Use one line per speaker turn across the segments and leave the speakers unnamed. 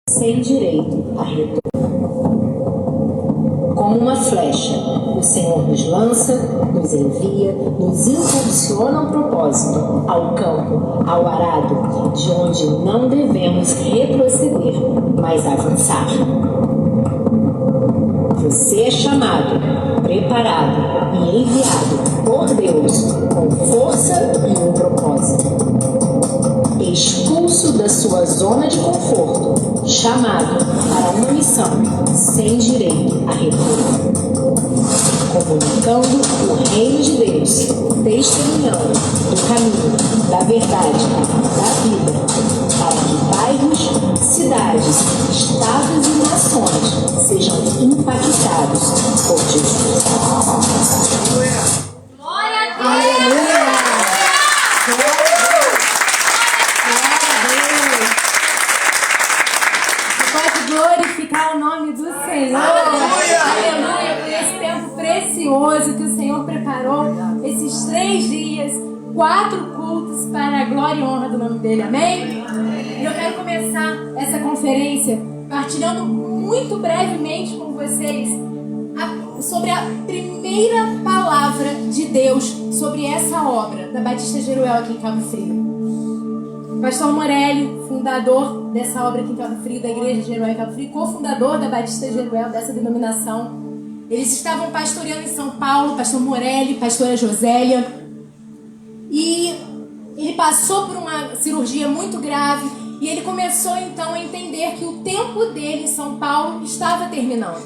sem direito a retorno. Como uma flecha, o Senhor nos lança, nos envia, nos impulsiona ao propósito, ao campo, ao arado, de onde não devemos retroceder, mas avançar. Você é chamado, preparado e enviado por Deus com força e um propósito. Expulso da sua zona de conforto, chamado para uma missão sem direito a retorno. Comunicando o reino de Deus, testemunhando do caminho, da verdade, da vida, para que bairros, cidades, estados e nações sejam impactados por Jesus.
Glória a Deus! Glorificar o nome do Senhor. Aleluia! Por esse tempo precioso que o Senhor preparou, esses 3 dias, 4 cultos para a glória e honra do nome dele. Amém? E eu quero começar essa conferência partilhando muito brevemente com vocês sobre a primeira palavra de Deus sobre essa obra da Batista Jeruel aqui em Cabo Frio. Pastor Morelli, fundador dessa obra aqui em Cabo Frio, da Igreja de Jeruel em Cabo Frio, cofundador da Batista Jeruel, dessa denominação. Eles estavam pastoreando em São Paulo, pastor Morelli, pastora Josélia. E ele passou por uma cirurgia muito grave e ele começou então a entender que o tempo dele em São Paulo estava terminando.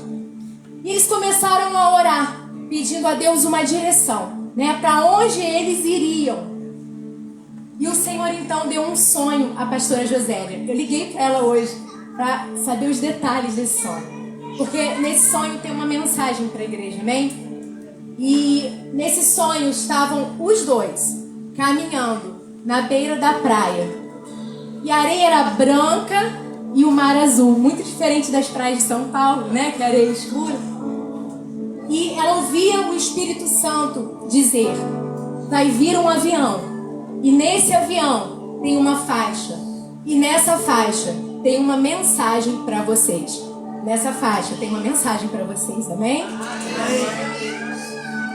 E eles começaram a orar, pedindo a Deus uma direção, para onde eles iriam. E o Senhor então deu um sonho à pastora Josélia. Eu liguei para ela hoje para saber os detalhes desse sonho. Porque nesse sonho tem uma mensagem para a igreja, amém? E nesse sonho estavam os dois caminhando na beira da praia. E a areia era branca e o mar azul. Muito diferente das praias de São Paulo, que a areia é escura. E ela ouvia o Espírito Santo dizer: vai vir um avião. E nesse avião tem uma faixa. E nessa faixa tem uma mensagem para vocês. Nessa faixa tem uma mensagem para vocês, amém?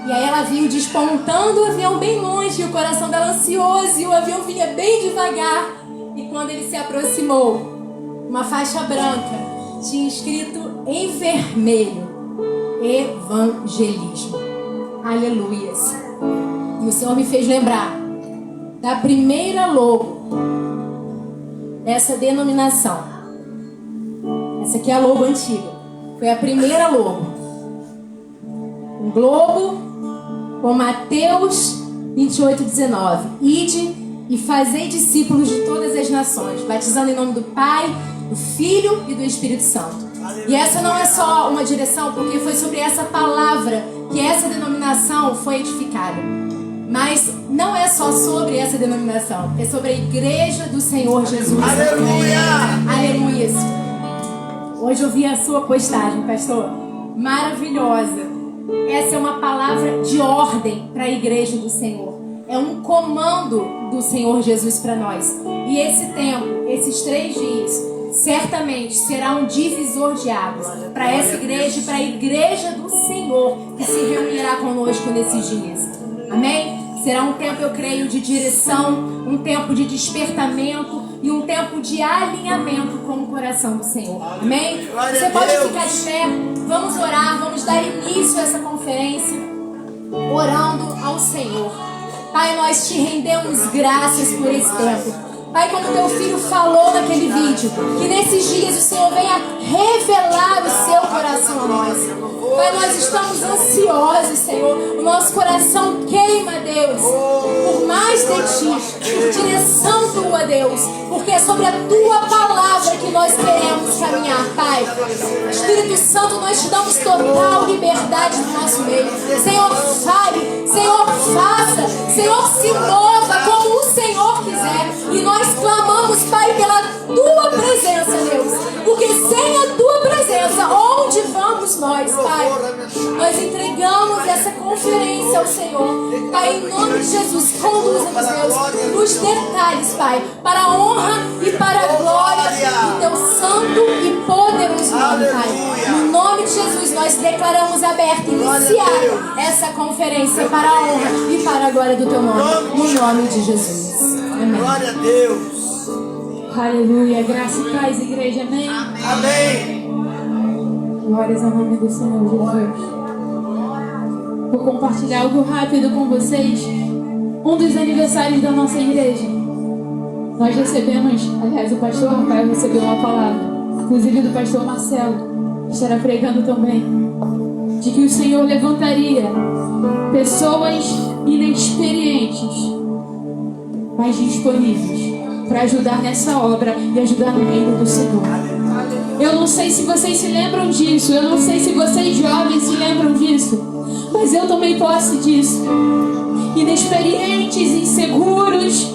E aí ela viu despontando o avião bem longe, e o coração dela ansioso, e o avião vinha bem devagar. E quando ele se aproximou, uma faixa branca tinha escrito em vermelho: evangelismo. Aleluias. E o Senhor me fez lembrar da primeira logo dessa denominação. Essa aqui é a logo antiga. Foi a primeira logo. Um globo com Mateus 28:19. Ide e fazei discípulos de todas as nações, batizando em nome do Pai, do Filho e do Espírito Santo. E essa não é só uma direção, porque foi sobre essa palavra que essa denominação foi edificada. Mas não é só sobre essa denominação, é sobre a Igreja do Senhor Jesus.
Aleluia!
Aleluia! Hoje eu vi a sua postagem, pastor. Maravilhosa. Essa é uma palavra de ordem para a Igreja do Senhor. É um comando do Senhor Jesus para nós. E esse tempo, esses 3 dias, certamente será um divisor de águas para essa igreja e para a Igreja do Senhor que se reunirá conosco nesses dias. Amém? Será um tempo, eu creio, de direção, um tempo de despertamento e um tempo de alinhamento com o coração do Senhor. Amém? Você pode ficar de pé, vamos orar, vamos dar início a essa conferência, orando ao Senhor. Pai, nós te rendemos graças por esse tempo. Pai, como teu filho falou naquele vídeo, que nesses dias o Senhor venha revelar o seu coração a nós. Pai, nós estamos ansiosos, Senhor. O nosso coração queima, Deus, por mais de Ti, por direção Tua, Deus, porque é sobre a Tua palavra que nós queremos caminhar, Pai. Espírito Santo, nós te damos total liberdade no nosso meio. Senhor, fale, Senhor, faça, Senhor, se mova como o Senhor quiser. E nós clamamos, Pai, pela Tua presença, Deus, porque sem a Tua presença, onde vamos nós, Pai? Nós entregamos essa conferência ao Senhor. Pai, em nome de Jesus, conduza-nos, Deus, nos detalhes, Pai, para a honra e para a glória do Teu santo nós declaramos aberta, iniciar essa conferência para a honra e para a glória do teu nome. No nome de Jesus. Amém.
Glória a Deus.
Aleluia. Graça e paz, igreja. Amém.
Amém.
Glórias ao nome do Senhor Jesus. Vou compartilhar algo rápido com vocês. Um dos aniversários da nossa igreja. Nós recebemos, aliás, o pastor Rafael recebeu uma palavra, inclusive do pastor Marcelo, que estará pregando também, de que o Senhor levantaria pessoas inexperientes, mas disponíveis para ajudar nessa obra e ajudar no reino do Senhor. Eu não sei se vocês se lembram disso, eu não sei se vocês jovens se lembram disso, mas eu tomei posse disso. Inexperientes, inseguros,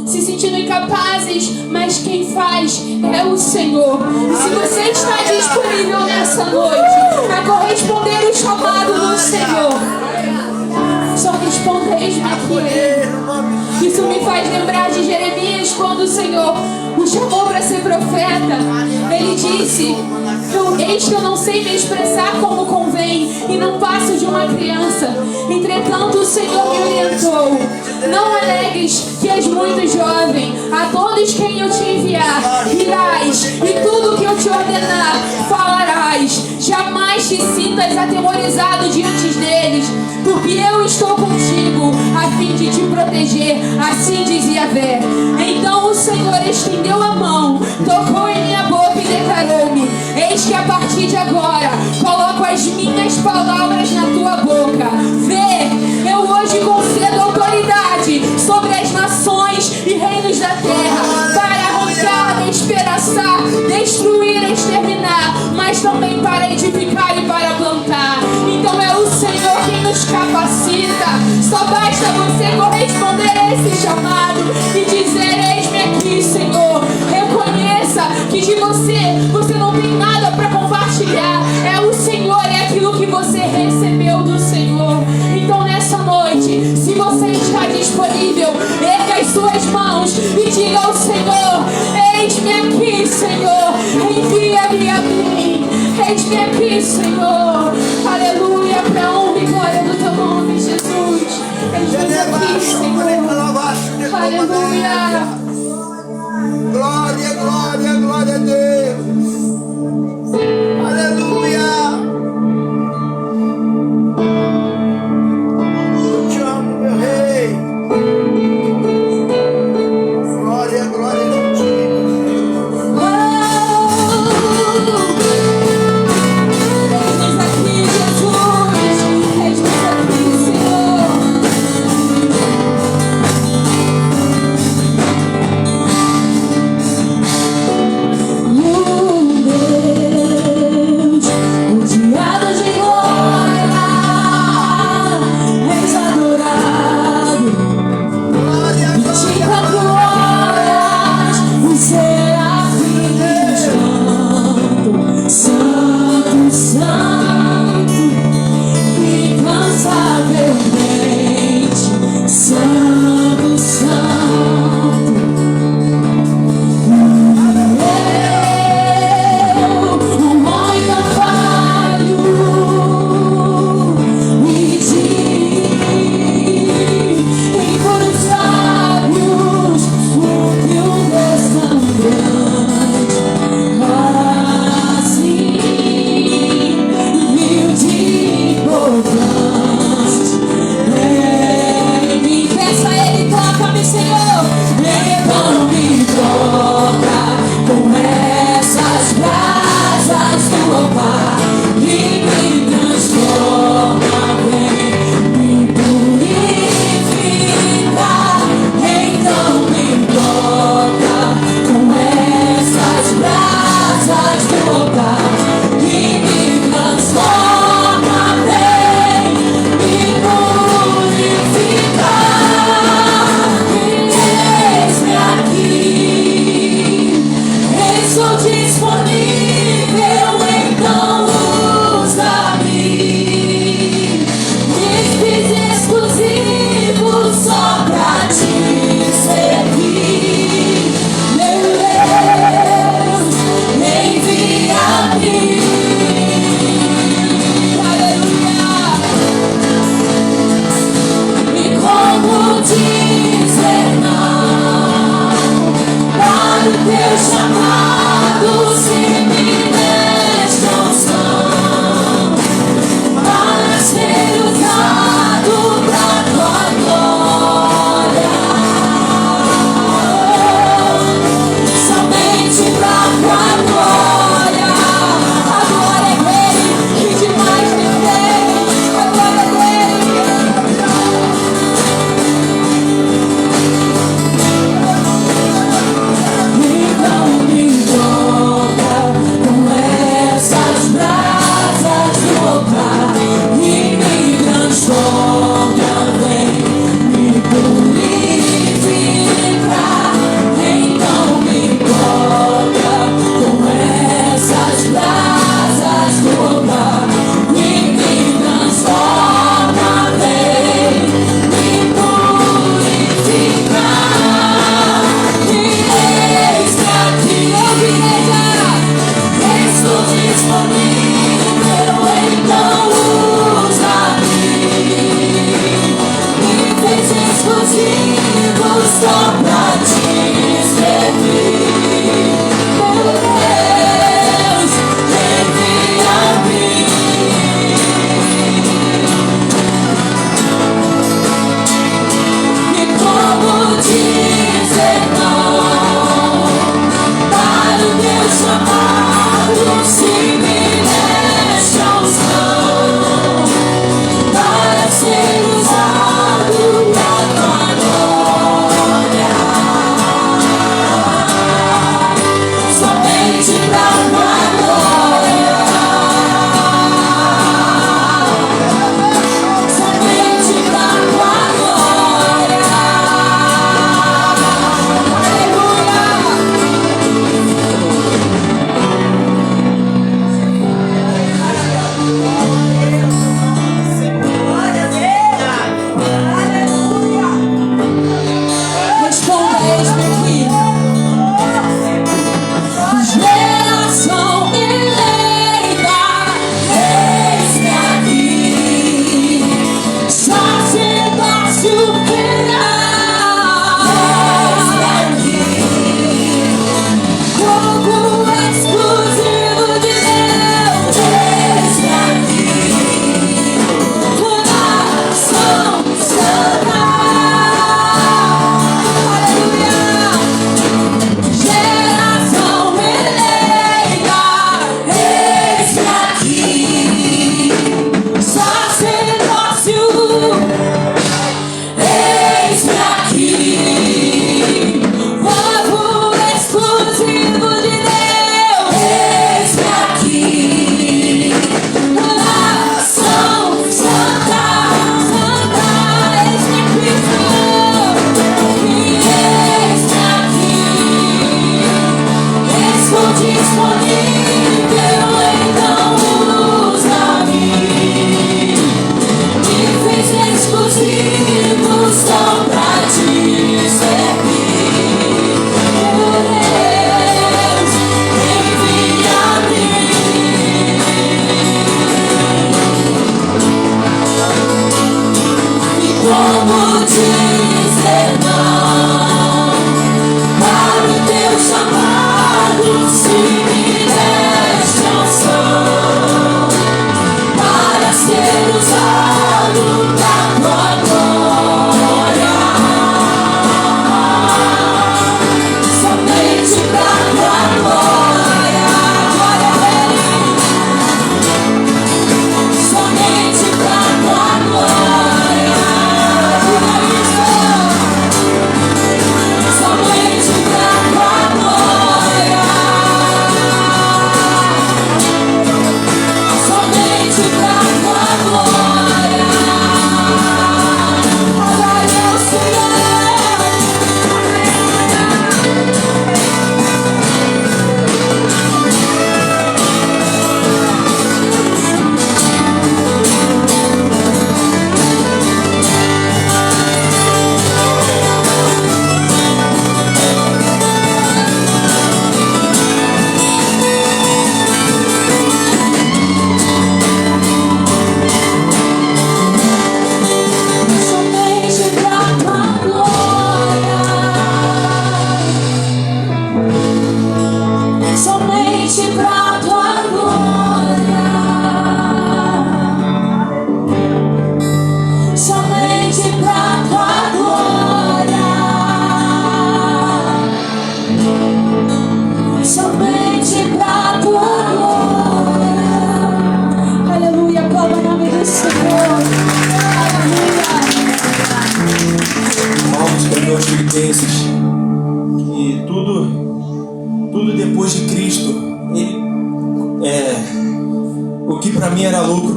se sentindo incapazes, mas quem faz é o Senhor. E se você está disponível nessa noite a corresponder o chamado do Senhor, só responda: eis-me aqui. Isso me faz lembrar de Jeremias, quando o Senhor o chamou para ser profeta. Ele disse: eis que eu não sei me expressar como convém e não passo de uma criança. Entretanto o Senhor me orientou: não alegues que és muito jovem. A todos quem eu te enviar irás, e tudo que eu te ordenar falarás. Jamais te sintas atemorizado diante deles, porque eu estou contigo a fim de te proteger, assim diz Yahvé. Então o Senhor estendeu a mão, tocou em minha boca e declarou-me: eis que a partir de agora coloco as minhas palavras na tua boca. Vê, eu hoje concedo autoridade sobre as nações e reinos da terra, para arrancar, despedaçar, destruir, exterminar, mas também para edificar e para plantar. Então é o Senhor quem nos capacita. Só basta você corresponder a esse chamado e dizer: eis-me aqui, Senhor. Reconheça que de você não tem nada para compartilhar. É o Senhor, é aquilo que você recebeu do Senhor. Então nessa noite, se você está disponível, erga as suas mãos e diga ao Senhor: eis-me aqui, Senhor. Envia-me a mim. Eis-me aqui, Senhor. Aleluia, para a honra e glória do teu nome, Jesus. Eis-me aqui, Senhor. Aleluia.
Glória, glória, glória a Deus. Aleluia. Eu te amo, meu rei. Glória, glória a ti.
Eis-nos aqui, Jesus. Eis-nos aqui, Senhor.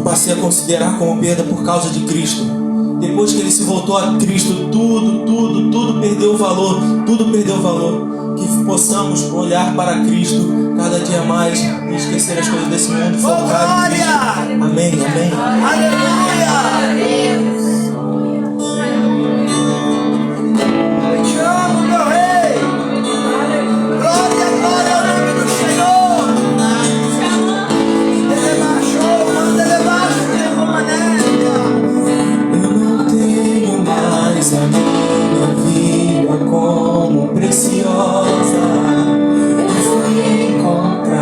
Passei a considerar como perda por causa de Cristo. Depois que ele se voltou a Cristo, tudo perdeu valor, tudo perdeu valor. Que possamos olhar para Cristo cada dia mais e esquecer as coisas desse mundo, focar em Cristo. Amém, amém.
Aleluia. Eu te amo, meu rei. Glória, glória ao nome do Senhor.
Eu não tenho mais a minha vida como preciosa. Eu fui encontrado.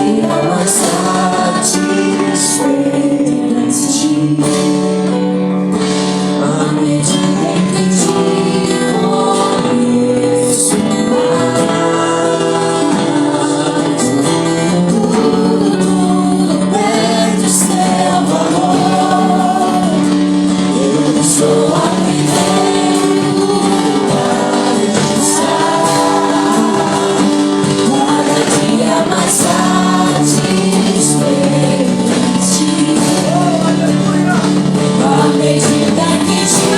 dia mais satisfeito em ti. À medida em que te conheço mais, tudo perde seu valor. Eu estou aprendendo a pensar, cada dia mais satisfeito em ti. À medida que te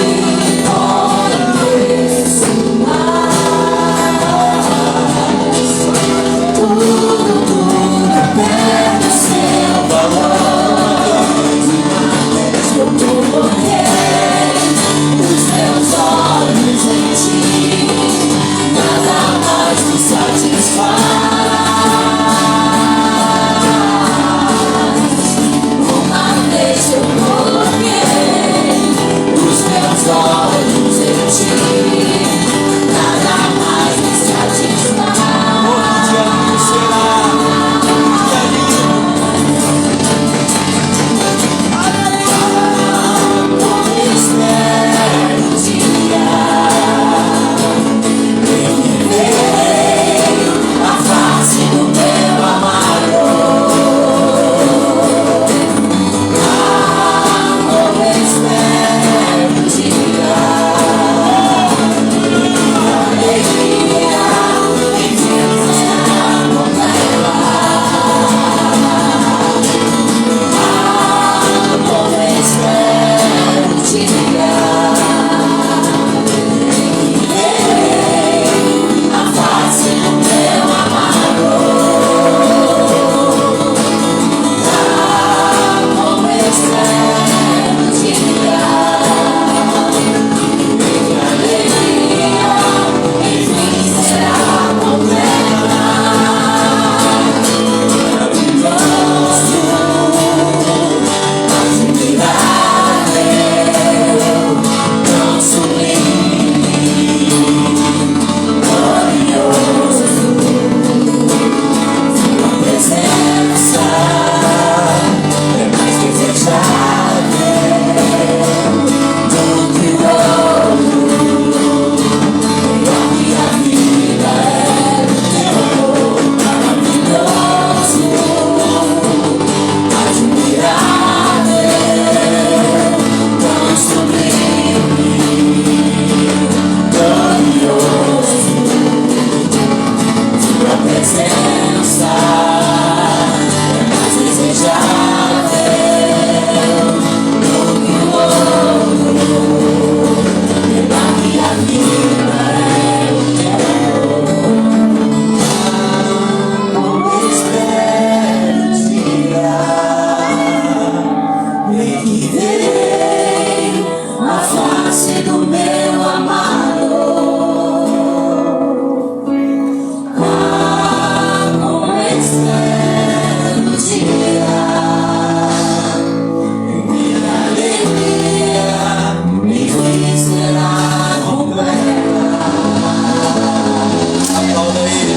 conheço mais, tudo perde seu valor. Eu coloquei os meus olhos em ti, nada mais me satisfaz. Uma vez eu coloquei os meus olhos em ti, nada mais me satisfaz.
Que amigo será? Que amigo.
Como espero o dia em que verei a face do meu amado. Como espero o dia, alegria enfim será completa. Como espero o dia em que verei a face do meu amado. Como espero o dia em que a alegria enfim será completa. Maravilhoso, admirável, tão sublime, glorioso, sua presença é mais desejável do que o ouro. Melhor que a vida é o teu amor. Maravilhoso, admirável, tão sublime, glorioso, sua presença é mais desejável do que o ouro. Melhor que a vida é o teu amor. Como espero o dia em que verei a face do meu amado. Como espero o dia em que a alegria enfim será completa.
Aplauda ele.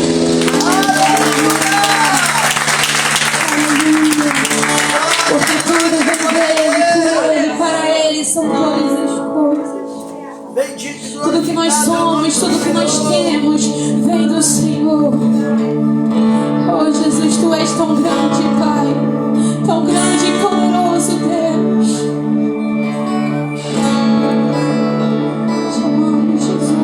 Porque tudo vem dele, por ele, para ele são todas as coisas.
Bendito e
Tudo que nós somos, tudo que nós temos, vem do Senhor. Oh Jesus, tu és tão grande, Pai, tão grande e poderoso, Deus. Te amamos, Jesus.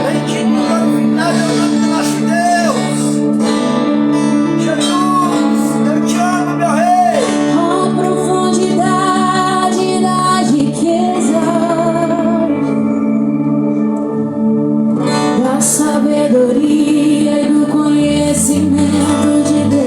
bendito e glorificado é o nome do nosso Deus. Jesus, eu te amo, meu rei.
A profundidade da riqueza, da sabedoria e do conhecimento de Deus.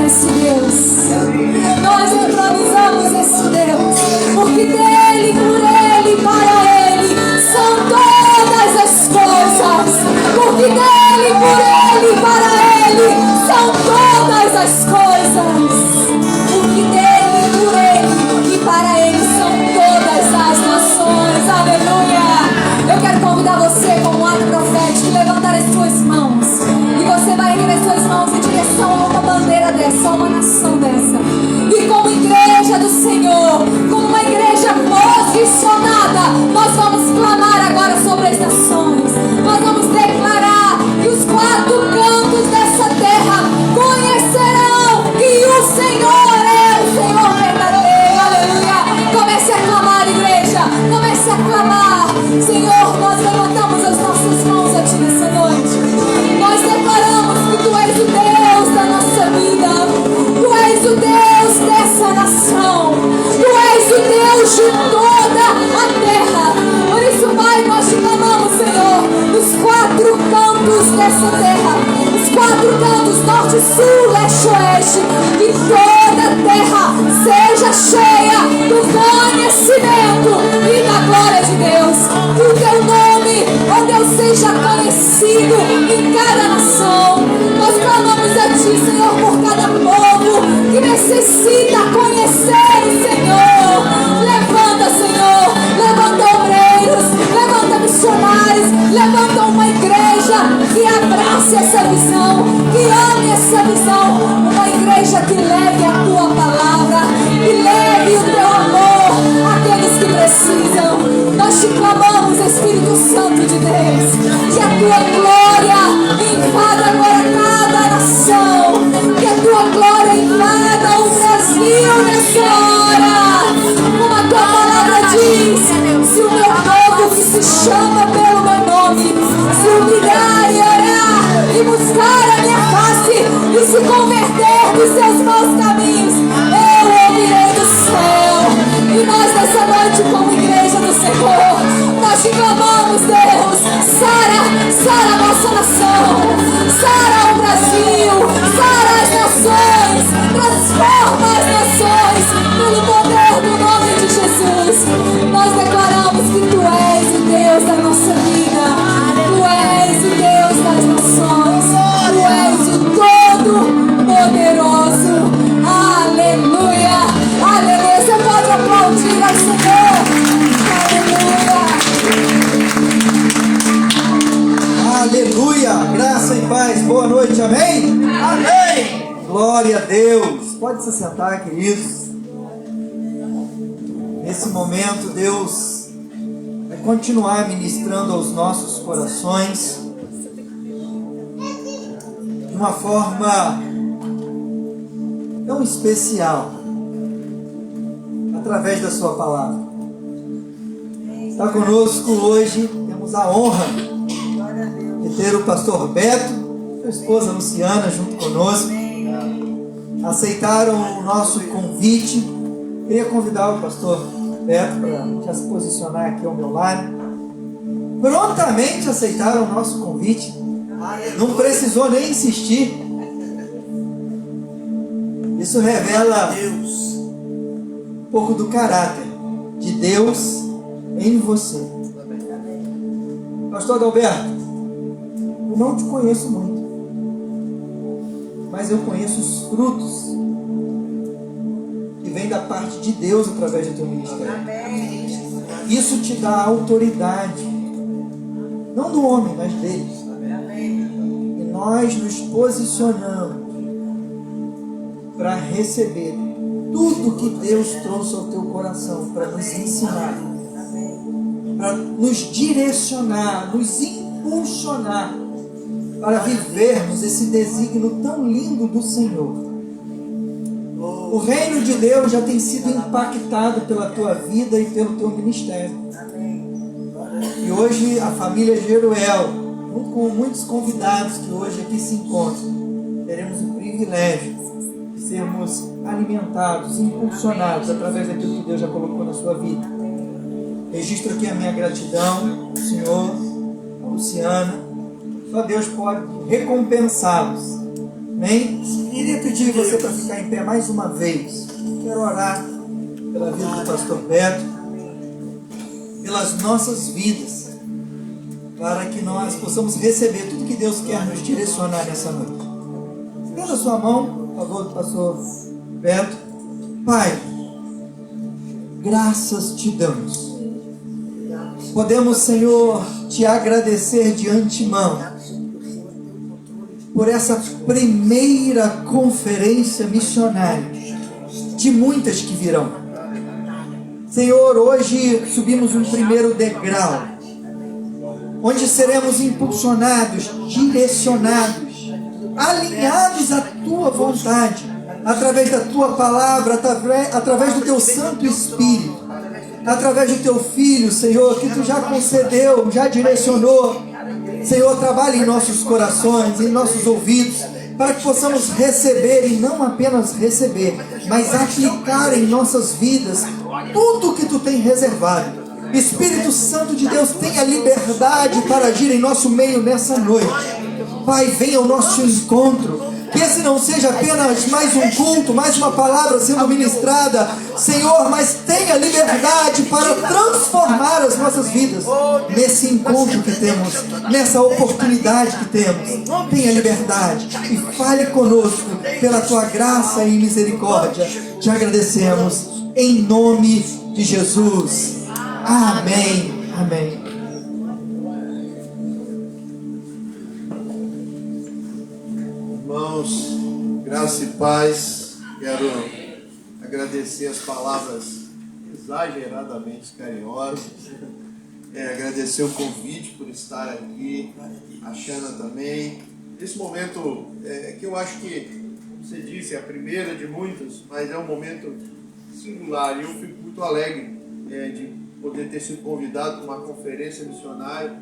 esse Deus. Nós entronizamos esse Deus. Porque dele, por ele, para ele são todas as coisas. Porque dele, por ele, para ele são todas as coisas. Porque dele, por ele e para ele são todas as nações. Aleluia! Eu quero convidar você, como um ato profético, a levantar as suas mãos. E você vai erguer as suas mãos em direção a uma bandeira dessa, a uma nação dessa. E como igreja do Senhor, como uma igreja posicionada, nós vamos clamar agora sobre as nações. Nós vamos declarar que os quatro cantos dessa terra conhecerão que o Senhor é o Senhor verdadeiro. Aleluia! Comece a clamar, igreja. Comece a clamar. Senhor, nós levantamos as nossas mãos a Ti nessa noite. Nós declaramos que Tu és o Deus da nossa vida. Tu és o Deus dessa nação. Tu és o Deus de toda a terra. Por isso, Pai, nós Te clamamos, Senhor, nos quatro cantos dessa terra. Os quatro cantos, norte, sul, leste, oeste. Que toda a terra seja cheia do conhecimento e da glória de Deus. Que o Teu nome, ó Deus, seja conhecido em cada nação. Nós clamamos a Ti, Senhor, por cada povo que necessita conhecer o Senhor. Levanta, Senhor, levanta obreiros, levanta missionários, levanta uma igreja que abrace essa visão, que ame essa visão, uma igreja que leve a Tua palavra, que leve o Teu amor àqueles que precisam. Nós Te clamamos, Espírito Santo de Deus, que a Tua glória invada agora cada nação, que a Tua glória invada o Brasil nessa hora. Como a Tua palavra diz, se o meu povo que se chama pelo meu nome se humilhar e orar e buscar a minha face e se converter dos seus maus caminhos, eu ouvirei do céu. E nós nessa noite, como igreja do Senhor, nós Te clamamos, Deus, sara a nossa nação, sara o Brasil, sara as nações, transforma as nações pelo poder do nome de Jesus. Nós declaramos que Tu és o Deus da nossa vida, Tu és o Deus das nações, Tu és o Todo-Poderoso. Aleluia, aleluia. Você pode aplaudir ao Senhor. Aleluia.
Aleluia, graça e paz, boa noite, amém? Amém! Glória a Deus. Pode se sentar, queridos. Nesse momento, Deus vai continuar ministrando aos nossos corações de uma forma tão especial, através da Sua palavra. Está conosco hoje, temos a honra de ter o pastor Beto, sua esposa Luciana, junto conosco. Aceitaram o nosso convite. Queria convidar o pastor Beto para já se posicionar aqui ao meu lado. Prontamente aceitaram o nosso convite. Não precisou nem insistir. Isso revela um pouco do caráter de Deus em você. Pastor Adalberto, eu não te conheço muito, mas eu conheço os frutos que vêm da parte de Deus através do teu ministério. Isso te dá autoridade, não do homem, mas dele. E nós nos posicionamos para receber tudo que Deus trouxe ao teu coração, para nos ensinar, para nos direcionar, nos impulsionar para vivermos esse desígnio tão lindo do Senhor. O reino de Deus já tem sido impactado pela tua vida e pelo teu ministério. E hoje a família Jeruel, junto com muitos convidados que hoje aqui se encontram, teremos o privilégio de sermos alimentados, impulsionados através daquilo que Deus já colocou na sua vida. Registro aqui a minha gratidão ao Senhor, a Luciana. Só Deus pode recompensá-los Amém? Queria pedir você para ficar em pé mais uma vez. Quero orar pela vida do pastor Beto, pelas nossas vidas, para que nós possamos receber tudo que Deus quer nos direcionar nessa noite. Pela sua mão, por favor, pastor Beto. Pai, graças te damos. Podemos, Senhor, te agradecer de antemão por essa primeira conferência missionária, de muitas que virão. Senhor, hoje subimos um primeiro degrau, onde seremos impulsionados, direcionados, alinhados à tua vontade, através da tua palavra, através do teu Santo Espírito, através do teu Filho, Senhor, que tu já concedeu, já direcionou. Senhor, trabalhe em nossos corações, em nossos ouvidos, para que possamos receber, e não apenas receber, mas aplicar em nossas vidas tudo que tu tem reservado. Espírito Santo de Deus, tenha liberdade para agir em nosso meio nessa noite. Pai, venha ao nosso encontro. Que esse não seja apenas mais um culto, mais uma palavra sendo ministrada, Senhor, mas tenha liberdade para transformar as nossas vidas nesse encontro que temos, nessa oportunidade que temos. Tenha liberdade e fale conosco pela tua graça e misericórdia. Te agradecemos em nome de Jesus. Amém. Amém.
Irmãos, graça e paz. Quero agradecer as palavras exageradamente carinhosas, agradecer o convite por estar aqui, a Xana também. Esse momento que eu acho que, como você disse, é a primeira de muitos, mas é um momento singular, e eu fico muito alegre de poder ter sido convidado para uma conferência missionária.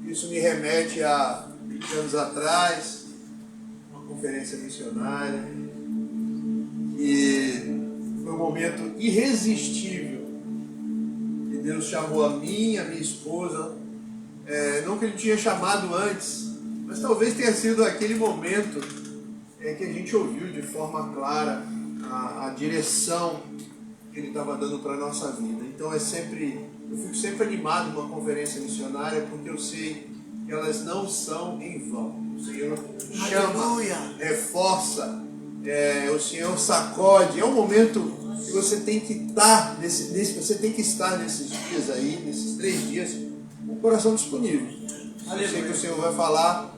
Isso me remete a 20 anos atrás, conferência missionária, e foi um momento irresistível que Deus chamou a mim, a minha esposa, não que Ele tinha chamado antes, mas talvez tenha sido aquele momento que a gente ouviu de forma clara a direção que Ele estava dando para a nossa vida. Então eu fico sempre animado numa conferência missionária, porque eu sei que elas não são em vão. O Senhor chama, reforça, o Senhor sacode. É um momento que você tem que estar você tem que estar nesses dias aí, nesses 3 dias, com o coração disponível. Eu sei que o Senhor vai falar,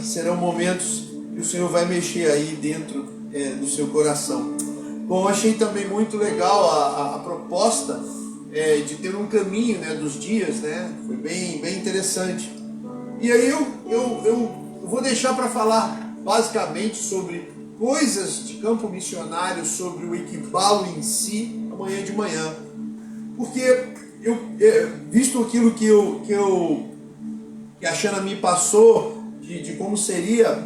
serão momentos que o Senhor vai mexer aí dentro do seu coração. Bom, achei também muito legal a proposta de ter um caminho, dos dias, foi bem interessante. E aí eu vou deixar para falar basicamente sobre coisas de campo missionário, sobre o equibalo em si, amanhã de manhã. Porque visto aquilo que a Xana me passou, de como seria,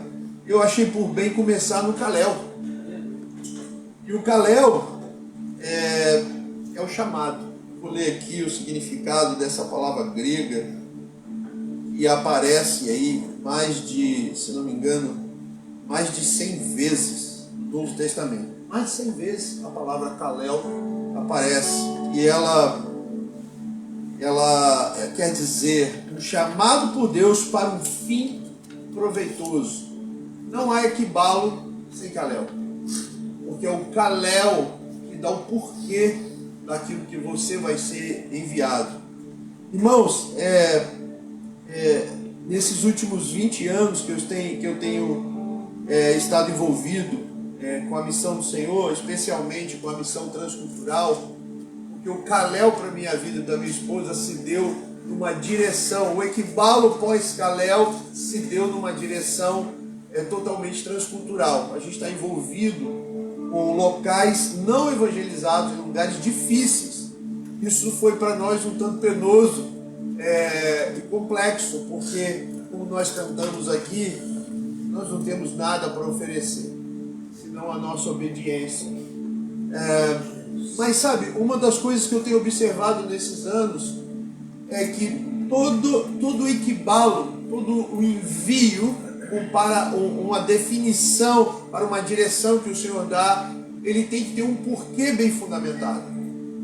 eu achei por bem começar no Kalel. E o Kalel é o chamado. Vou ler aqui o significado dessa palavra grega, e aparece aí se não me engano, mais de 100 vezes no Novo Testamento. Mais de 100 vezes a palavra Kalel aparece, e ela quer dizer um chamado por Deus para um fim proveitoso. Não há equibalo sem Kalel, porque é o Kalel que dá o porquê daquilo que você vai ser enviado. Irmãos, nesses últimos 20 anos que eu tenho estado envolvido com a missão do Senhor, especialmente com a missão transcultural, porque o Kalel para a minha vida e da minha esposa se deu numa direção, o equibalo pós-Kalel se deu numa direção totalmente transcultural. A gente está envolvido com locais não evangelizados, em lugares difíceis. Isso foi para nós um tanto penoso e complexo, porque, como nós cantamos aqui, nós não temos nada para oferecer, senão a nossa obediência. Mas sabe, uma das coisas que eu tenho observado nesses anos é que todo o equibalo, todo o envio para uma definição, para uma direção que o Senhor dá, ele tem que ter um porquê bem fundamentado.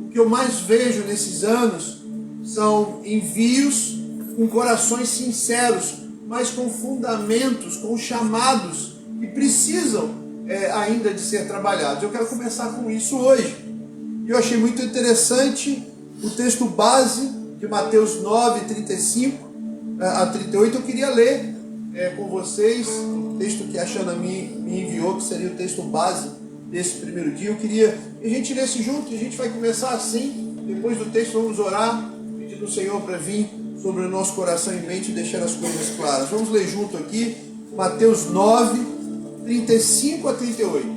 O que eu mais vejo nesses anos são envios com corações sinceros, mas com fundamentos, com chamados que precisam ainda de ser trabalhados. Eu quero começar com isso hoje. Eu achei muito interessante o texto base de Mateus 9, 35 a 38. Eu queria ler com vocês o texto que a Xana me enviou, que seria o texto base desse primeiro dia. Eu queria que a gente lesse junto, e a gente vai começar assim. Depois do texto vamos orar, pedindo ao Senhor para vir sobre o nosso coração e mente e deixar as coisas claras. Vamos ler junto aqui, Mateus 9, 35 a 38.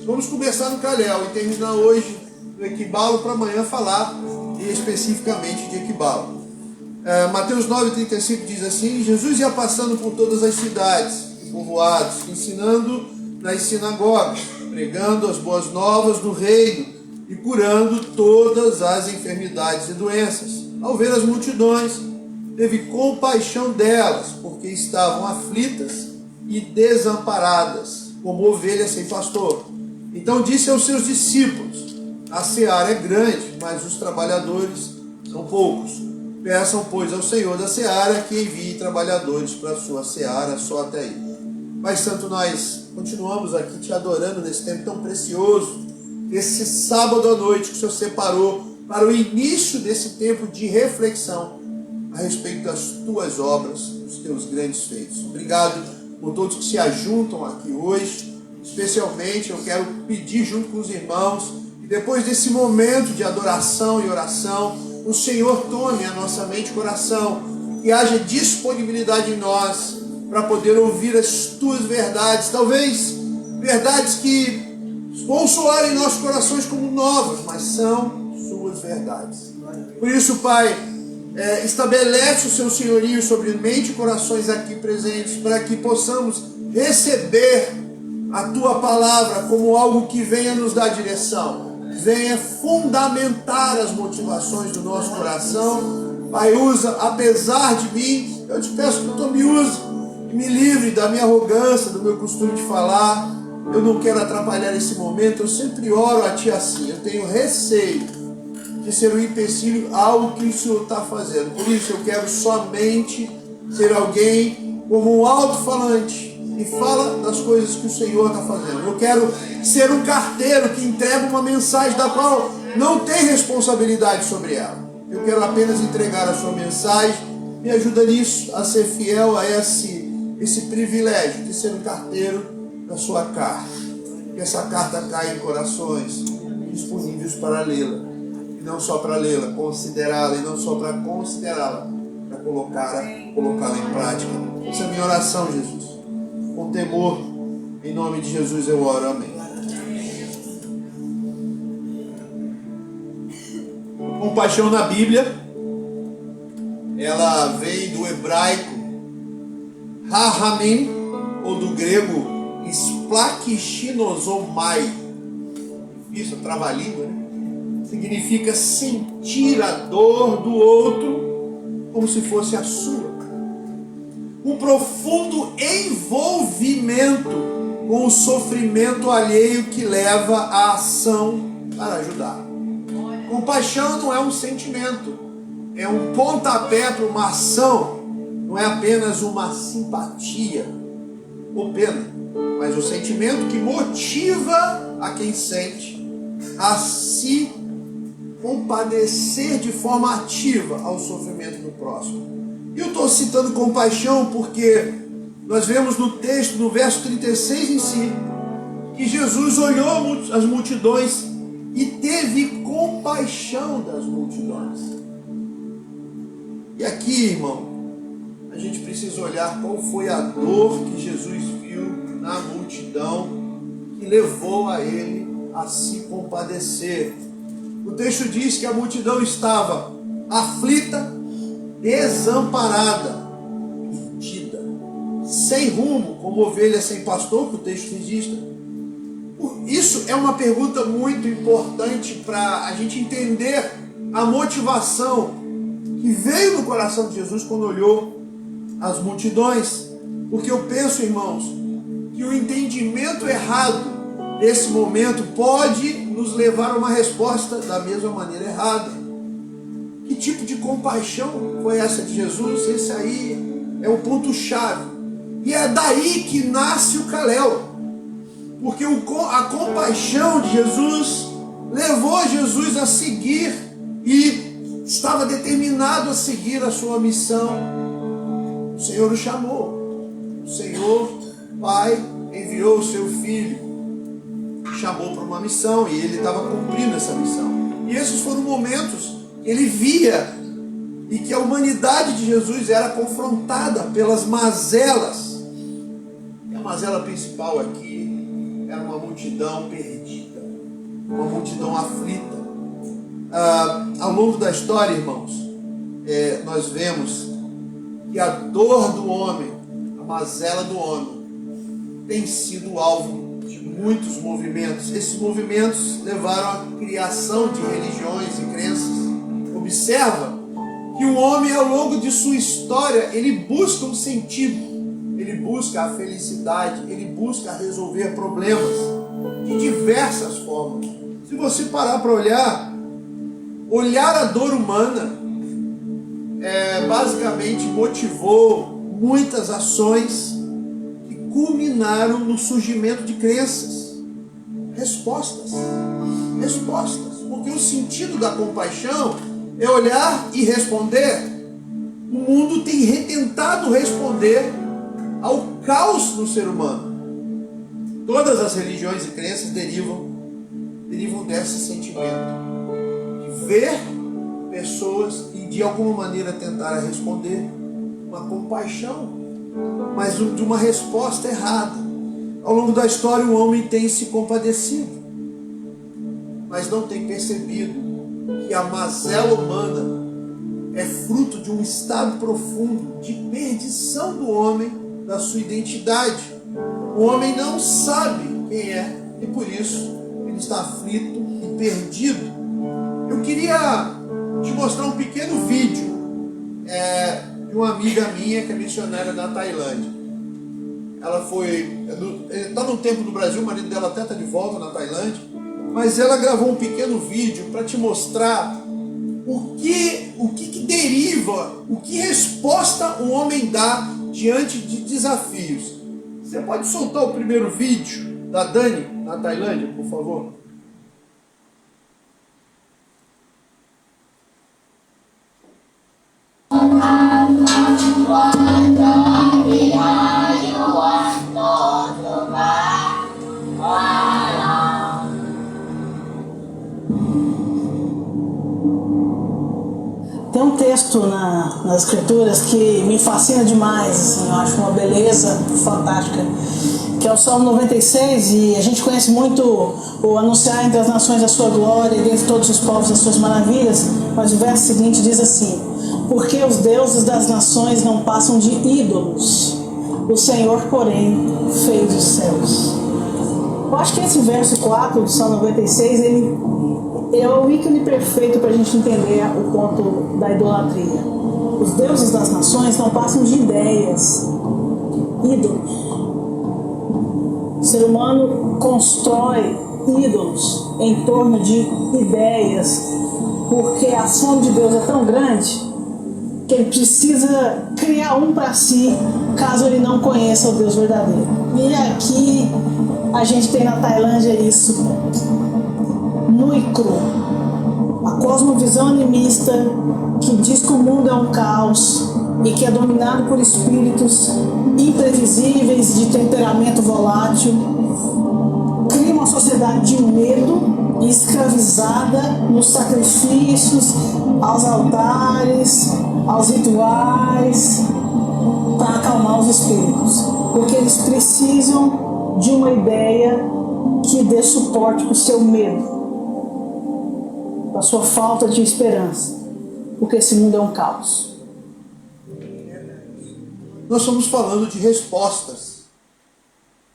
Vamos começar no Calhau e terminar hoje no Equibalo, para amanhã falar especificamente de Equibalo. Mateus 9, 35 diz assim: Jesus ia passando por todas as cidades e povoados, ensinando nas sinagogas, pregando as boas novas do reino e curando todas as enfermidades e doenças. Ao ver as multidões, teve compaixão delas, porque estavam aflitas e desamparadas, como ovelhas sem pastor. Então disse aos seus discípulos: a seara é grande, mas os trabalhadores são poucos. Peçam, pois, ao Senhor da seara que envie trabalhadores para a sua seara. Só até aí. Pai Santo, nós continuamos aqui te adorando nesse tempo tão precioso, esse sábado à noite que o Senhor separou para o início desse tempo de reflexão a respeito das tuas obras, dos teus grandes feitos. Obrigado por todos que se ajuntam aqui hoje. Especialmente eu quero pedir junto com os irmãos que depois desse momento de adoração e oração, o Senhor tome a nossa mente e coração, que haja disponibilidade em nós para poder ouvir as tuas verdades, talvez verdades que vão soar em nossos corações como novas, mas são suas verdades. Por isso, Pai, estabelece o seu senhorio sobre mente e corações aqui presentes, para que possamos receber a tua palavra como algo que venha nos dar direção, venha fundamentar as motivações do nosso coração. Pai, usa, apesar de mim, eu te peço que tu me use, me livre da minha arrogância, do meu costume de falar. Eu não quero atrapalhar esse momento, eu sempre oro a ti assim, eu tenho receio de ser um empecilho a algo que o Senhor está fazendo. Por isso eu quero somente ser alguém como um alto-falante e fala das coisas que o Senhor está fazendo. Eu quero ser um carteiro que entrega uma mensagem da qual não tem responsabilidade sobre ela. Eu quero apenas entregar a sua mensagem. Me ajuda nisso, a ser fiel a esse privilégio de ser um carteiro da sua carta. Que essa carta caia em corações disponíveis para lê-la. E não só para lê-la, considerá-la. E não só para considerá-la, para colocá-la em prática. Essa é a minha oração, Jesus. Com temor, em nome de Jesus eu oro, amém. Compaixão na Bíblia, ela vem do hebraico rahamim, ou do grego splakchinosomai. Isso é trava-língua, né? Significa sentir a dor do outro como se fosse a sua. Um profundo envolvimento com o sofrimento alheio que leva à ação para ajudar. Compaixão não é um sentimento, é um pontapé para uma ação, não é apenas uma simpatia ou pena, mas o sentimento que motiva a quem sente a se compadecer de forma ativa ao sofrimento do próximo. E eu estou citando compaixão porque nós vemos no texto, no verso 36 em si, que Jesus olhou as multidões e teve compaixão das multidões. E aqui, irmão, a gente precisa olhar qual foi a dor que Jesus viu na multidão que levou a ele a se compadecer. O texto diz que a multidão estava aflita, desamparada, perdida, sem rumo, como ovelha sem pastor, que o texto registra. Isso é uma pergunta muito importante para a gente entender a motivação que veio no coração de Jesus quando olhou as multidões. Porque eu penso, irmãos, que o entendimento errado nesse momento pode nos levar a uma resposta da mesma maneira errada. Que tipo de compaixão foi essa de Jesus? Esse aí é o ponto-chave. E é daí que nasce o Kalel. Porque a compaixão de Jesus levou Jesus a seguir e estava determinado a seguir a sua missão. O Senhor o chamou. O Senhor, Pai, enviou o seu Filho, chamou para uma missão e ele estava cumprindo essa missão. E esses foram momentos que ele via e que a humanidade de Jesus era confrontada pelas mazelas. E a mazela principal aqui era uma multidão perdida, uma multidão aflita. Ao longo da história, irmãos, nós vemos que a dor do homem, a mazela do homem, tem sido alvo de muitos movimentos. Esses movimentos levaram à criação de religiões e crenças. Observa que o homem, ao longo de sua história, ele busca um sentido, ele busca a felicidade, ele busca resolver problemas de diversas formas. Se você parar para olhar a dor humana, basicamente motivou muitas ações que culminaram no surgimento de crenças, respostas, porque o sentido da compaixão é olhar e responder. O mundo tem tentado responder ao caos no ser humano. Todas as religiões e crenças derivam desse sentimento de ver pessoas e de alguma maneira tentar responder uma compaixão, mas de uma resposta errada. Ao longo da história o homem tem se compadecido, mas não tem percebido que a mazela humana é fruto de um estado profundo de perdição do homem, da sua identidade. O homem não sabe quem é e por isso ele está aflito e perdido. Eu queria te mostrar um pequeno vídeo de uma amiga minha que é missionária na Tailândia. Ela está no tempo no Brasil, o marido dela até está de volta na Tailândia, mas ela gravou um pequeno vídeo para te mostrar o que deriva, o que resposta o homem dá diante de desafios. Você pode soltar o primeiro vídeo da Dani na Tailândia, por favor?
Tem um texto nas escrituras que me fascina demais, assim, eu acho uma beleza fantástica, que é o Salmo 96, e a gente conhece muito o anunciar entre as nações a sua glória e dentre todos os povos as suas maravilhas, mas o verso seguinte diz assim: porque os deuses das nações não passam de ídolos, o Senhor, porém, fez os céus. Eu acho que esse verso 4 do Salmo 96, ele é o ícone perfeito para a gente entender o ponto da idolatria. Os deuses das nações não passam de ideias, ídolos. O ser humano constrói ídolos em torno de ideias, porque a fome de Deus é tão grande que ele precisa criar um para si, caso ele não conheça o Deus verdadeiro. E aqui a gente tem na Tailândia isso, nu e cru. A cosmovisão animista que diz que o mundo é um caos e que é dominado por espíritos imprevisíveis de temperamento volátil, cria uma sociedade de medo e escravizada nos sacrifícios, aos altares, aos rituais, para acalmar os espíritos, porque eles precisam de uma ideia que dê suporte para o seu medo, a sua falta de esperança, porque esse mundo é um caos.
Nós estamos falando de respostas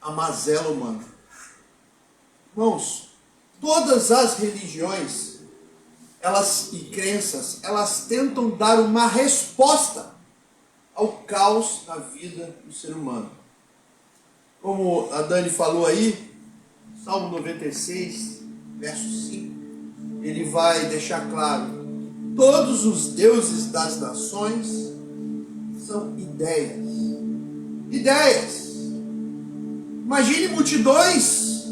à mazela humana. Irmãos, todas as religiões e crenças, elas tentam dar uma resposta ao caos na vida do ser humano. Como a Dani falou aí, Salmo 96, verso 5, ele vai deixar claro: todos os deuses das nações são ideias. Ideias. Imagine multidões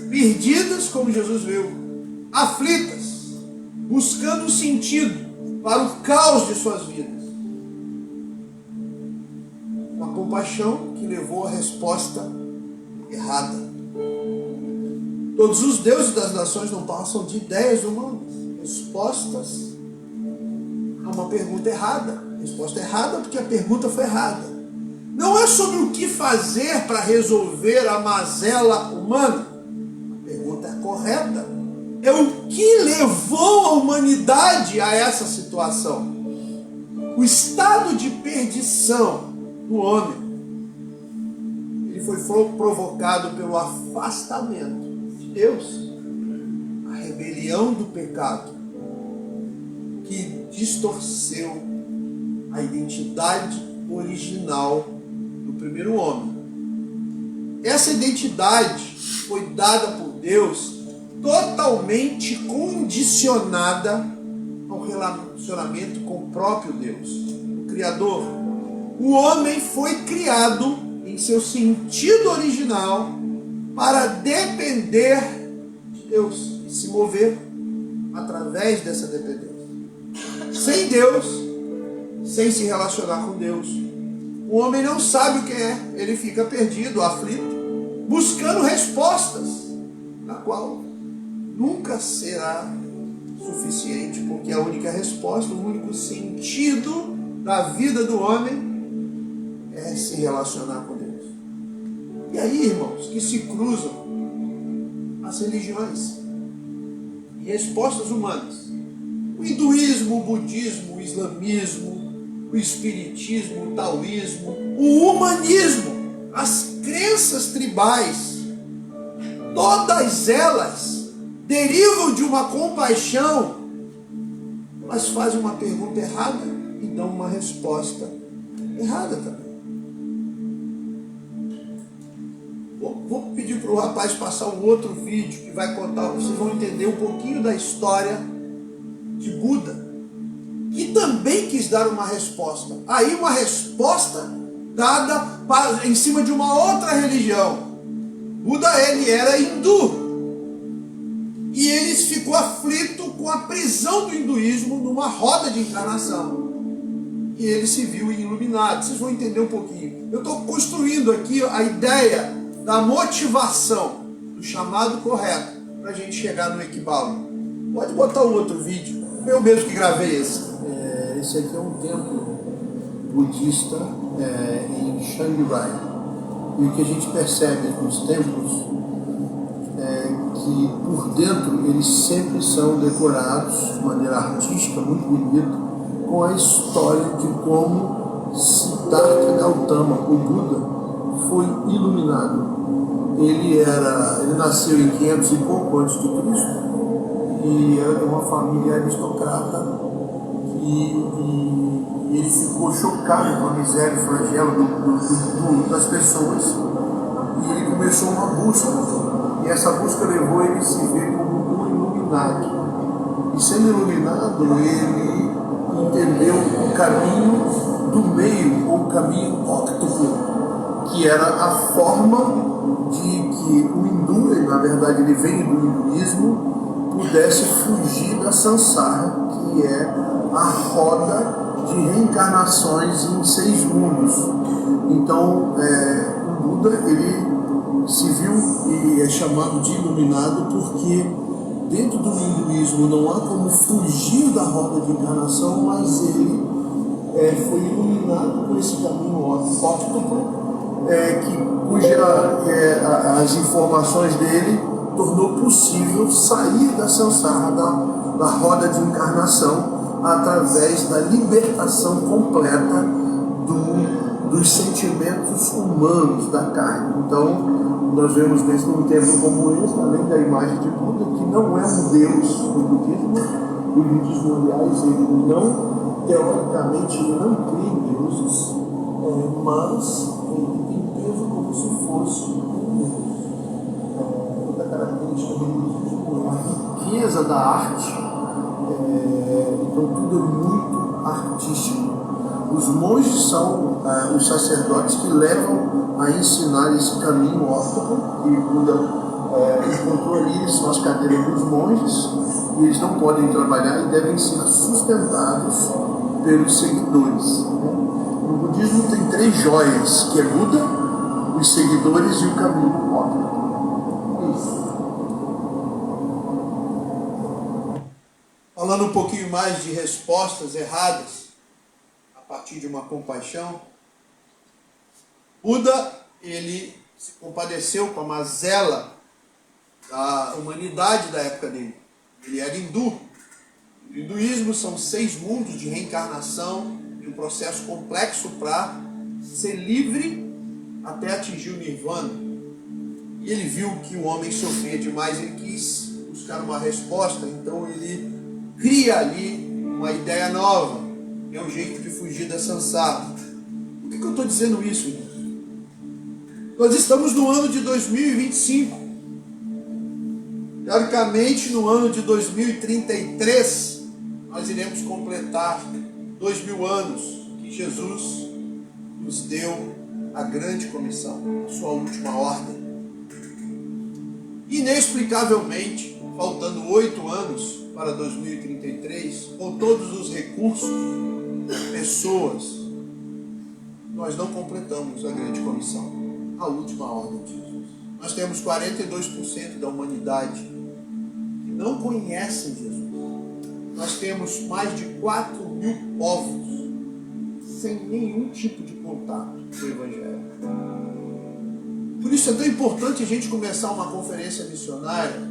perdidas, como Jesus viu, aflitas, buscando um sentido para o caos de suas vidas. Uma compaixão que levou a resposta errada. Todos os deuses das nações não passam de ideias humanas, respostas a uma pergunta errada. Resposta errada porque a pergunta foi errada. Não é sobre o que fazer para resolver a mazela humana. A pergunta é correta. É o que levou a humanidade a essa situação. O estado de perdição do homem, ele foi provocado pelo afastamento de Deus. A rebelião do pecado, que distorceu a identidade original do primeiro homem. Essa identidade foi dada por Deus totalmente condicionada ao relacionamento com o próprio Deus, o Criador. O homem foi criado em seu sentido original para depender de Deus e se mover através dessa dependência. Sem Deus, sem se relacionar com Deus, o homem não sabe o que é, ele fica perdido, aflito, buscando respostas, na qual nunca será suficiente, porque a única resposta, o único sentido da vida do homem é se relacionar com Deus. E aí, irmãos, que se cruzam as religiões e respostas humanas. O hinduísmo, o budismo, o islamismo, o espiritismo, o taoísmo, o humanismo, as crenças tribais, todas elas derivam de uma compaixão, mas fazem uma pergunta errada e dão uma resposta errada também. Vou pedir para o rapaz passar um outro vídeo que vai contar, vocês vão entender um pouquinho da história de Buda, que também quis dar uma resposta. Aí uma resposta dada em cima de uma outra religião. Buda, ele era hindu. E ele ficou aflito com a prisão do hinduísmo numa roda de encarnação. E ele se viu iluminado. Vocês vão entender um pouquinho. Eu estou construindo aqui a ideia da motivação, do chamado correto, para a gente chegar no Equibalo. Pode botar um outro vídeo. Eu mesmo que gravei esse.
Esse aqui é um templo budista em Chiang Rai. E o que a gente percebe nos templos é que por dentro eles sempre são decorados de maneira artística, muito bonita, com a história de como Siddhartha Gautama, o Buda, foi iluminado. Ele nasceu em 500 e pouco antes de Cristo e era de uma família aristocrata e ele ficou chocado com a miséria e flagelo das pessoas e ele começou uma busca e essa busca levou ele a se ver como um iluminado e sendo iluminado ele entendeu o caminho do meio ou o caminho óctuplo, que era a forma de que o hindu, na verdade ele vem do hinduísmo, pudesse fugir da samsara, que é a roda de reencarnações em 6 mundos. Então, o Buda, ele se viu e é chamado de iluminado porque dentro do hinduísmo não há como fugir da roda de encarnação, mas ele foi iluminado por esse caminho óctuplo, as informações dele tornou possível sair da samsara, da roda de encarnação, através da libertação completa dos sentimentos humanos da carne. Então, nós vemos num templo como esse, além da imagem de Buda, que não é um deus no budismo. O budismo, aliás, ele não teoricamente, ele não crê em deuses, mas ele tem peso como se fosse um Deus. Outra característica do budismo é a riqueza da arte, então tudo é muito artístico. Os monges são os sacerdotes que levam a ensinar esse caminho óptico que Buda encontrou ali, são as cadeiras dos monges, e eles não podem trabalhar e devem ser sustentados pelos seguidores. No budismo tem 3 joias, que é Buda, os seguidores e o caminho óptico. Isso.
Falando um pouquinho mais de respostas erradas, a partir de uma compaixão, Buda, ele se compadeceu com a mazela da humanidade da época dele. Ele era hindu. O hinduísmo são 6 mundos de reencarnação, de um processo complexo para ser livre até atingir o nirvana. E ele viu que o homem sofria demais, ele quis buscar uma resposta, então ele cria ali uma ideia nova, que é um jeito de fugir da samsara. Por que eu estou dizendo isso, irmãos? Nós estamos no ano de 2025. Teoricamente, no ano de 2033, nós iremos completar 2000 anos que Jesus nos deu a grande comissão, a sua última ordem. Inexplicavelmente, faltando 8 anos para 2033, com todos os recursos, pessoas, nós não completamos a grande comissão, a última ordem de Jesus. Nós temos 42% da humanidade que não conhecem Jesus. Nós temos mais de 4.000 povos sem nenhum tipo de contato com o Evangelho. Por isso é tão importante a gente começar uma conferência missionária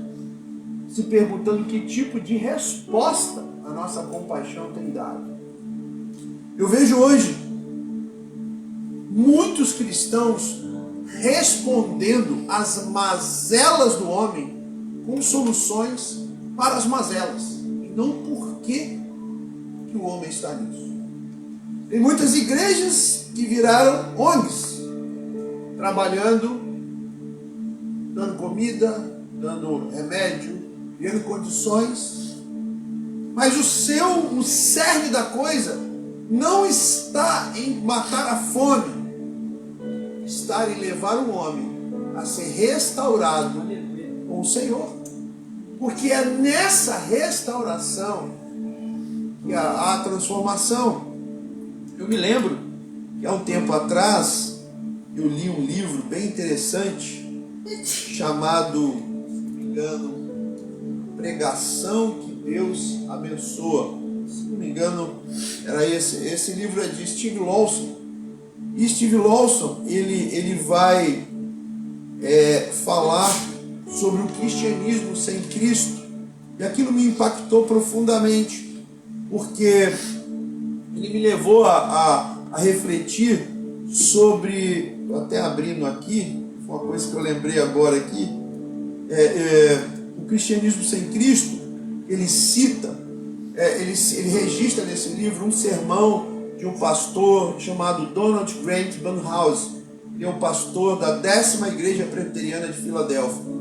se perguntando que tipo de resposta a nossa compaixão tem dado. Eu vejo hoje muitos cristãos respondendo às mazelas do homem com soluções para as mazelas, e não por que o homem está nisso. Tem muitas igrejas que viraram ONGs, trabalhando, dando comida, dando remédio, criando condições, mas o cerne da coisa não está em matar a fome, está em levar o homem a ser restaurado com o Senhor. Porque é nessa restauração que há a transformação. Eu me lembro que há um tempo atrás eu li um livro bem interessante chamado, se não me engano, Pregação que Deus Abençoa. Se não me engano, era esse livro é de Steve Lawson. E Steve Lawson, ele vai falar sobre o cristianismo sem Cristo. E aquilo me impactou profundamente, porque ele me levou a refletir sobre, estou até abrindo aqui, foi uma coisa que eu lembrei agora aqui, o cristianismo sem Cristo. Ele cita, ele registra nesse livro um sermão de um pastor chamado Donald Grant Barnhouse. Ele é um pastor da 10ª Igreja Presbiteriana de Filadélfia.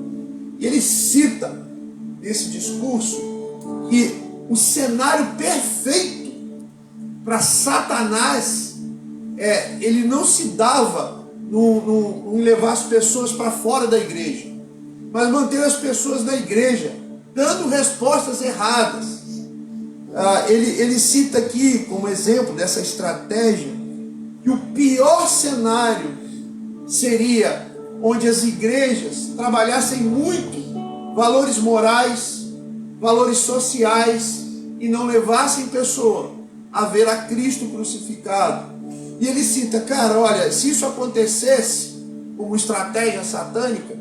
E ele cita nesse discurso que o cenário perfeito para Satanás ele não se dava em levar as pessoas para fora da igreja, mas manter as pessoas na igreja, dando respostas erradas. Ele cita aqui, como exemplo dessa estratégia, que o pior cenário seria onde as igrejas trabalhassem muito valores morais, valores sociais, e não levassem pessoa a ver a Cristo crucificado. E ele cita, cara, olha, se isso acontecesse como estratégia satânica,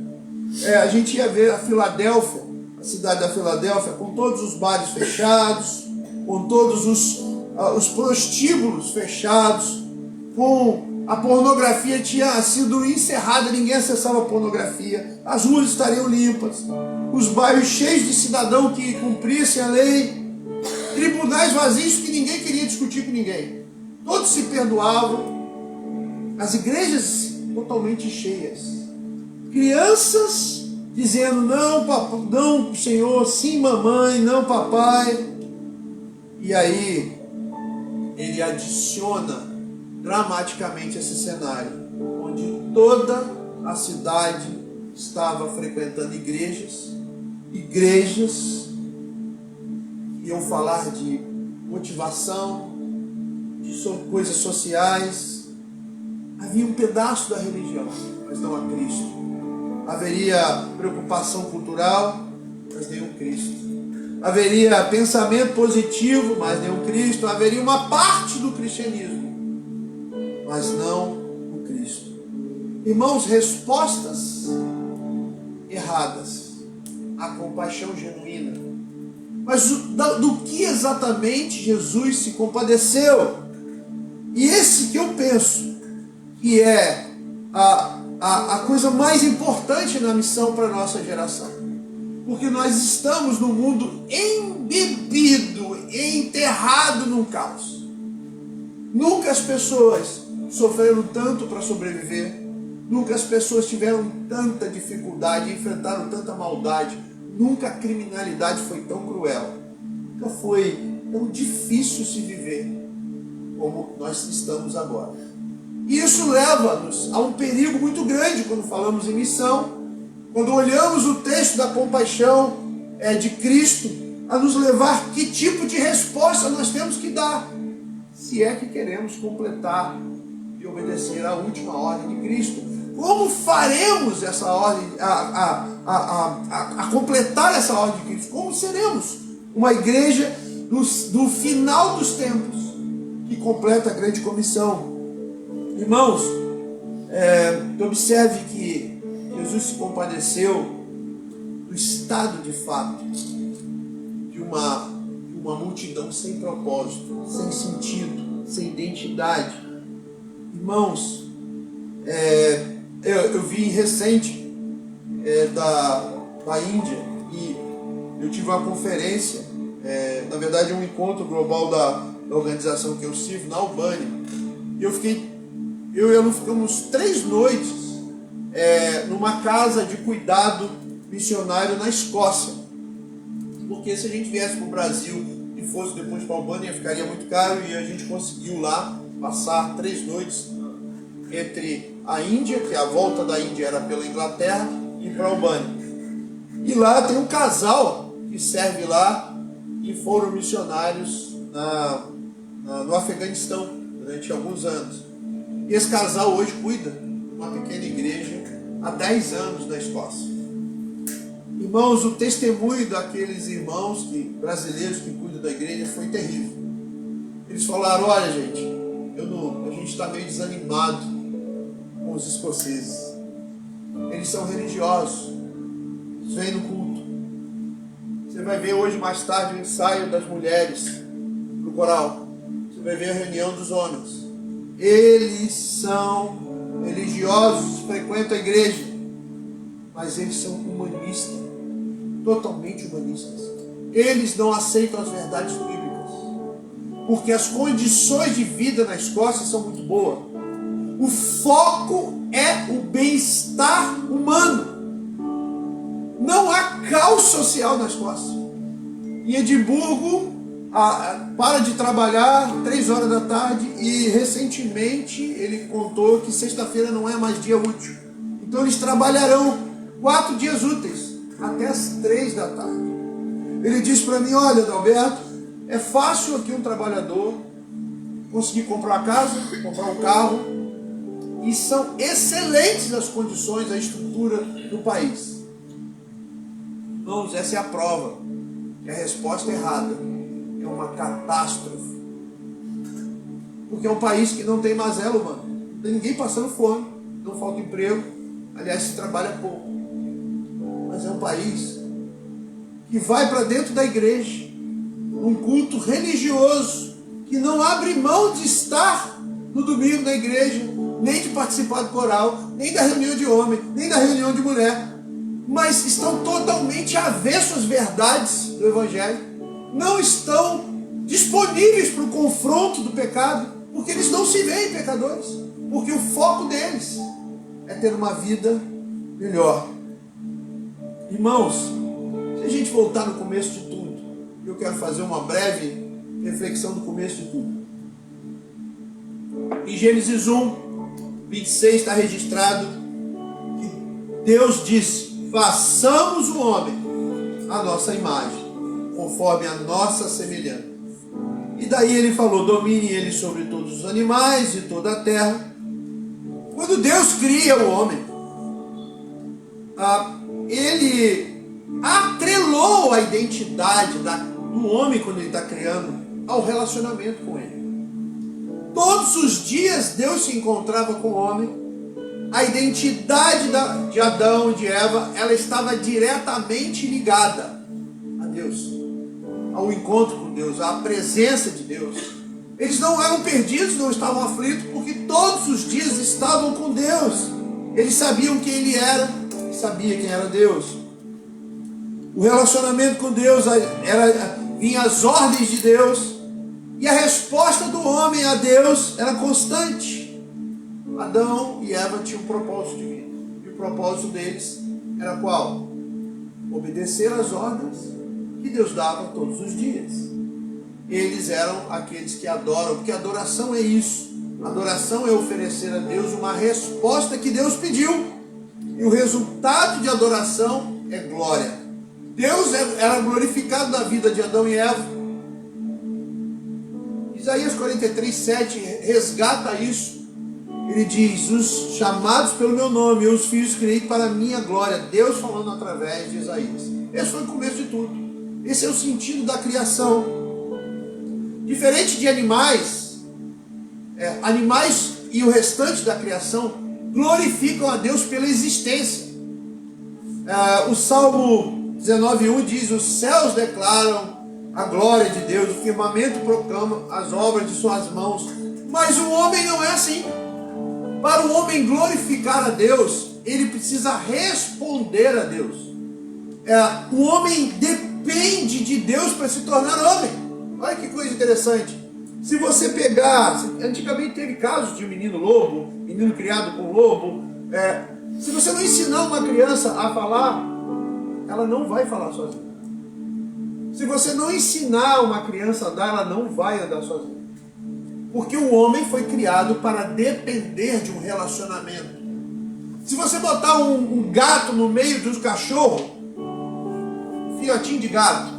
a gente ia ver a Filadélfia, a cidade da Filadélfia, com todos os bares fechados, com todos os prostíbulos fechados, com a pornografia tinha sido encerrada, ninguém acessava a pornografia, as ruas estariam limpas, os bairros cheios de cidadãos que cumprissem a lei, tribunais vazios que ninguém queria discutir com ninguém. Todos se perdoavam. As igrejas totalmente cheias. Crianças dizendo não, papai, não, Senhor, sim, mamãe, não, papai. E aí ele adiciona dramaticamente esse cenário, onde toda a cidade estava frequentando igrejas iam falar de motivação, de coisas sociais. Havia um pedaço da religião, mas não a Cristo. Haveria preocupação cultural, mas nenhum Cristo. Haveria pensamento positivo, mas nenhum Cristo. Haveria uma parte do cristianismo, mas não o Cristo. Irmãos, respostas erradas à compaixão genuína. Mas do que exatamente Jesus se compadeceu? E esse que eu penso que é a coisa mais importante na missão para a nossa geração. Porque nós estamos no mundo embebido, enterrado num caos. Nunca as pessoas sofreram tanto para sobreviver. Nunca as pessoas tiveram tanta dificuldade, enfrentaram tanta maldade. Nunca a criminalidade foi tão cruel. Nunca foi tão difícil se viver como nós estamos agora. E isso leva-nos a um perigo muito grande quando falamos em missão. Quando olhamos o texto da compaixão de Cristo, a nos levar que tipo de resposta nós temos que dar, se é que queremos completar e obedecer à última ordem de Cristo. Como faremos essa ordem, a completar essa ordem de Cristo? Como seremos uma igreja do final dos tempos que completa a grande comissão? Irmãos, observe que Jesus se compadeceu do estado de fato de uma multidão sem propósito, sem sentido, sem identidade. Irmãos, eu vi recente da Índia e eu tive uma conferência, na verdade um encontro global da organização que eu sirvo, na Albânia. E eu e ela ficamos 3 noites numa casa de cuidado missionário na Escócia. Porque se a gente viesse para o Brasil e fosse depois para a Albânia, ficaria muito caro, e a gente conseguiu lá passar 3 noites entre a Índia, que a volta da Índia era pela Inglaterra, e para a Albânia. E lá tem um casal que serve lá e foram missionários no Afeganistão durante alguns anos. E esse casal hoje cuida de uma pequena igreja há 10 anos na Escócia. Irmãos, o testemunho daqueles irmãos brasileiros que cuidam da igreja foi terrível. Eles falaram: olha, gente, a gente está meio desanimado com os escoceses. Eles são religiosos, eles vêm no culto. Você vai ver hoje mais tarde o ensaio das mulheres no coral. Você vai ver a reunião dos homens. Eles são religiosos, frequentam a igreja, mas eles são humanistas, totalmente humanistas. Eles não aceitam as verdades bíblicas, porque as condições de vida na Escócia são muito boas. O foco é o bem-estar humano. Não há caos social na Escócia. Em Edimburgo, para de trabalhar 3 horas da tarde, e recentemente ele contou que sexta-feira não é mais dia útil. Então eles trabalharão 4 dias úteis, até as 3 da tarde. Ele disse para mim: olha, Adalberto, é fácil aqui um trabalhador conseguir comprar uma casa, comprar um carro, e são excelentes as condições, a estrutura do país. Irmãos, essa é a prova que a resposta errada é uma catástrofe. Porque é um país que não tem mazela humana. Não tem ninguém passando fome, não falta emprego. Aliás, se trabalha pouco. Mas é um país que vai para dentro da igreja, num culto religioso, que não abre mão de estar no domingo na igreja, nem de participar do coral, nem da reunião de homem, nem da reunião de mulher, mas estão totalmente avessos às verdades do Evangelho. Não estão disponíveis para o confronto do pecado, porque eles não se veem pecadores, porque o foco deles é ter uma vida melhor. Irmãos, se a gente voltar no começo de tudo, eu quero fazer uma breve reflexão do começo de tudo. Em Gênesis 1, 26 está registrado que Deus disse: façamos o homem à nossa imagem, conforme a nossa semelhança. E daí ele falou: domine ele sobre todos os animais e toda a terra. Quando Deus cria o homem, ele atrelou a identidade do homem, quando ele está criando, ao relacionamento com ele. Todos os dias Deus se encontrava com o homem. A identidade de Adão e de Eva, ela estava diretamente ligada a Deus, ao encontro com Deus, à presença de Deus. Eles não eram perdidos, não estavam aflitos, porque todos os dias estavam com Deus. Eles sabiam quem Ele era, sabia quem era Deus. O relacionamento com Deus vinha às ordens de Deus, e a resposta do homem a Deus era constante. Adão e Eva tinham um propósito de vida, e o propósito deles era qual? Obedecer às ordens que Deus dava todos os dias. Eles eram aqueles que adoram, porque adoração é isso. Adoração é oferecer a Deus uma resposta que Deus pediu, e o resultado de adoração é glória. Deus era glorificado na vida de Adão e Eva. Isaías 43:7 resgata isso. Ele diz: os chamados pelo meu nome, eu os fiz criei para a minha glória. Deus falando através de Isaías. Esse foi o começo de tudo. Esse é o sentido da criação. Diferente de animais, animais e o restante da criação glorificam a Deus pela existência. O Salmo 19:1 diz: os céus declaram a glória de Deus, o firmamento proclama as obras de suas mãos. Mas o homem não é assim. Para o homem glorificar a Deus, ele precisa responder a Deus. O homem depende de Deus para se tornar homem. Olha que coisa interessante. Se você pegar, antigamente teve casos de menino lobo, menino criado com lobo. Se você não ensinar uma criança a falar, ela não vai falar sozinha. Se você não ensinar uma criança a andar, ela não vai andar sozinha. Porque o homem foi criado para depender de um relacionamento. Se você botar um gato no meio dos cachorros, um filhotinho de gato,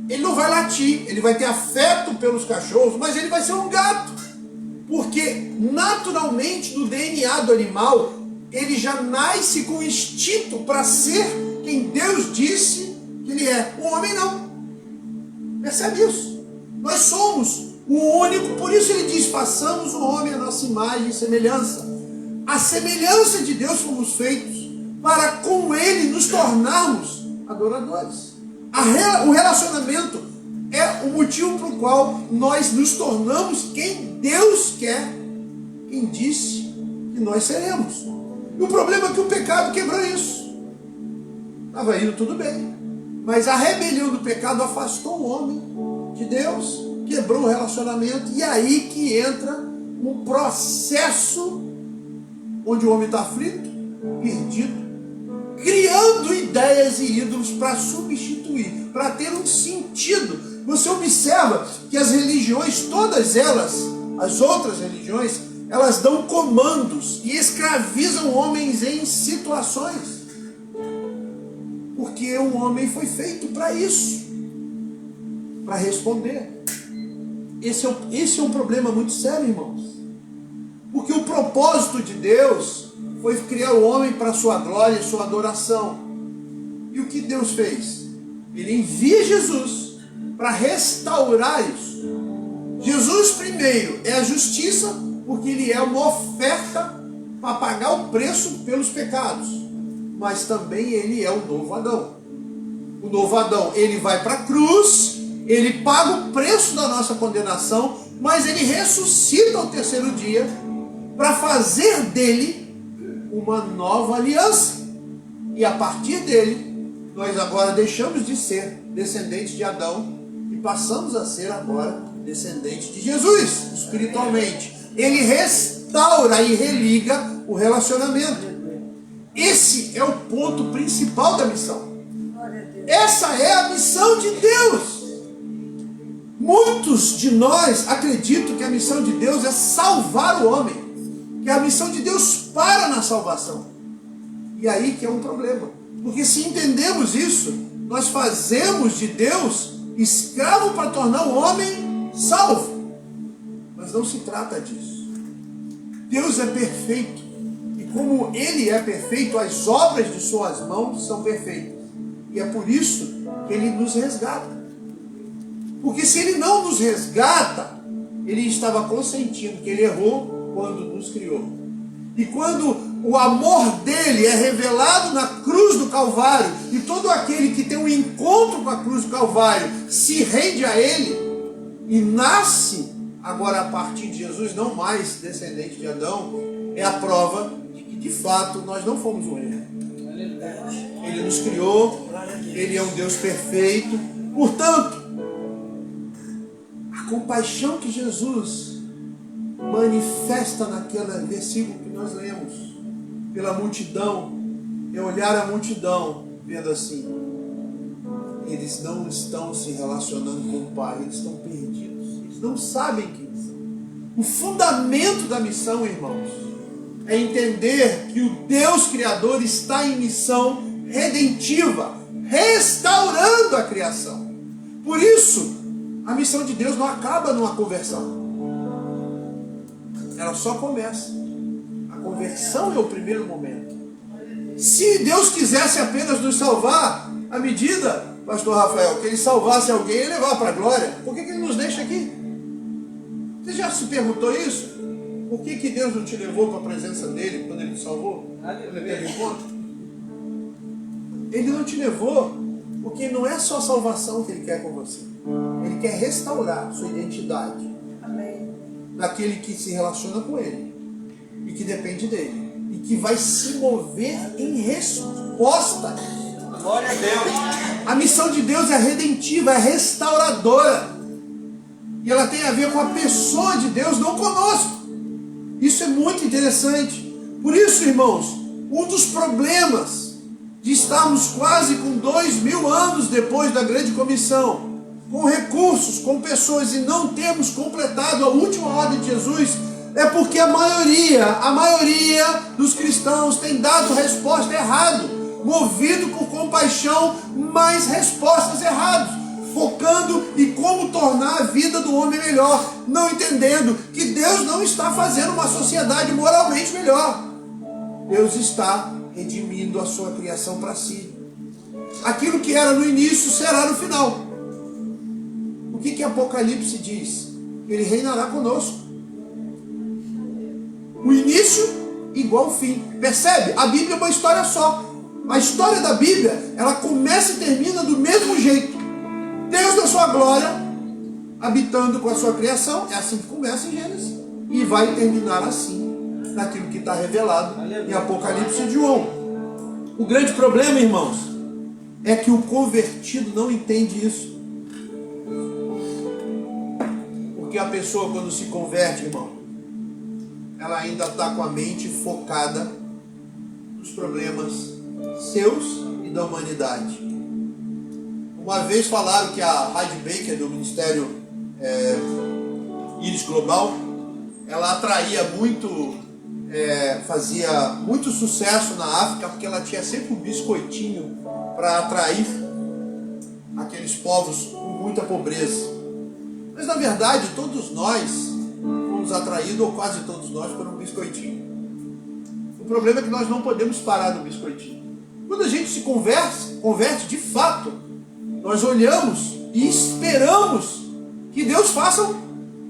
ele não vai latir, ele vai ter afeto pelos cachorros, mas ele vai ser um gato. Porque naturalmente no DNA do animal, ele já nasce com instinto para ser quem Deus disse que ele é. O homem não. Percebe isso? Nós somos o único, por isso ele diz: façamos o homem a nossa imagem e semelhança. A semelhança de Deus fomos feitos para com ele nos tornarmos adoradores. O relacionamento é o motivo pelo qual nós nos tornamos quem Deus quer, quem disse que nós seremos. E o problema é que o pecado quebrou isso. Estava indo tudo bem, mas a rebelião do pecado afastou o homem de Deus, quebrou o relacionamento, e aí que entra um processo onde o homem está aflito, perdido, criando ideias e ídolos para substituir, para ter um sentido. Você observa que as religiões, todas elas, as outras religiões, elas dão comandos e escravizam homens em situações. Porque o homem foi feito para isso, para responder. Esse é um problema muito sério, irmãos. Porque o propósito de Deus foi criar o homem para a sua glória e sua adoração. E o que Deus fez? Ele envia Jesus para restaurar isso. Jesus primeiro é a justiça, porque ele é uma oferta para pagar o preço pelos pecados. Mas também ele é o novo Adão. O novo Adão, ele vai para a cruz, ele paga o preço da nossa condenação, mas ele ressuscita ao terceiro dia para fazer dele uma nova aliança. E a partir dele, nós agora deixamos de ser descendentes de Adão e passamos a ser agora descendentes de Jesus, espiritualmente. Ele restaura e religa o relacionamento. Esse é o ponto principal da missão. Essa é a missão de Deus. Muitos de nós acreditam que a missão de Deus é salvar o homem, que a missão de Deus para na salvação. E aí que é um problema. Porque se entendemos isso, nós fazemos de Deus escravo para tornar o homem salvo. Mas não se trata disso. Deus é perfeito. E como Ele é perfeito, as obras de suas mãos são perfeitas. E é por isso que Ele nos resgata. Porque se Ele não nos resgata, Ele estava consentindo que Ele errou quando nos criou. E quando o amor dele é revelado na cruz do Calvário, e todo aquele que tem um encontro com a cruz do Calvário se rende a Ele e nasce agora a partir de Jesus, não mais descendente de Adão, é a prova de que de fato nós não fomos um erro. Ele nos criou, Ele é um Deus perfeito. Portanto, a compaixão que Jesus manifesta naquele versículo que nós lemos, pela multidão, é olhar a multidão, vendo assim, eles não estão se relacionando com o Pai, eles estão perdidos, eles não sabem quem são. O fundamento da missão, irmãos, é entender que o Deus Criador está em missão redentiva, restaurando a criação. Por isso, a missão de Deus não acaba numa conversão. Ela só começa. A conversão é o primeiro momento. Se Deus quisesse apenas nos salvar, à medida, pastor Rafael, que Ele salvasse alguém e levar para a glória, por que Ele nos deixa aqui? Você já se perguntou isso? Por que Deus não te levou para a presença dEle quando Ele te salvou? Quando Ele teve um encontro? Ele não te levou porque não é só salvação que Ele quer com você. Ele quer restaurar sua identidade. Daquele que se relaciona com Ele e que depende dEle e que vai se mover em resposta.
Glória a Deus.
A missão de Deus é redentiva, é restauradora, e ela tem a ver com a pessoa de Deus, não conosco. Isso é muito interessante. Por isso, irmãos, um dos problemas de estarmos quase com 2000 anos depois da grande comissão, com recursos, com pessoas, e não temos completado a última ordem de Jesus, é porque a maioria dos cristãos tem dado resposta errada, movido por compaixão, mas respostas erradas, focando em como tornar a vida do homem melhor, não entendendo que Deus não está fazendo uma sociedade moralmente melhor. Deus está redimindo a sua criação para si. Aquilo que era no início será no final. O que Apocalipse diz? Ele reinará conosco. O início igual ao fim. Percebe? A Bíblia é uma história só. A história da Bíblia, ela começa e termina do mesmo jeito. Deus da sua glória, habitando com a sua criação. É assim que começa em Gênesis. E vai terminar assim, naquilo que está revelado em Apocalipse de João. O grande problema, irmãos, é que o convertido não entende isso. Porque a pessoa, quando se converte, irmão, ela ainda está com a mente focada nos problemas seus e da humanidade. Uma vez falaram que a Heidi Baker, do Ministério Íris Global, ela atraía muito, fazia muito sucesso na África, porque ela tinha sempre um biscoitinho para atrair aqueles povos com muita pobreza. Mas na verdade todos nós fomos atraídos, ou quase todos nós, por um biscoitinho. O problema é que nós não podemos parar no biscoitinho. Quando a gente se converte de fato, nós olhamos e esperamos que Deus faça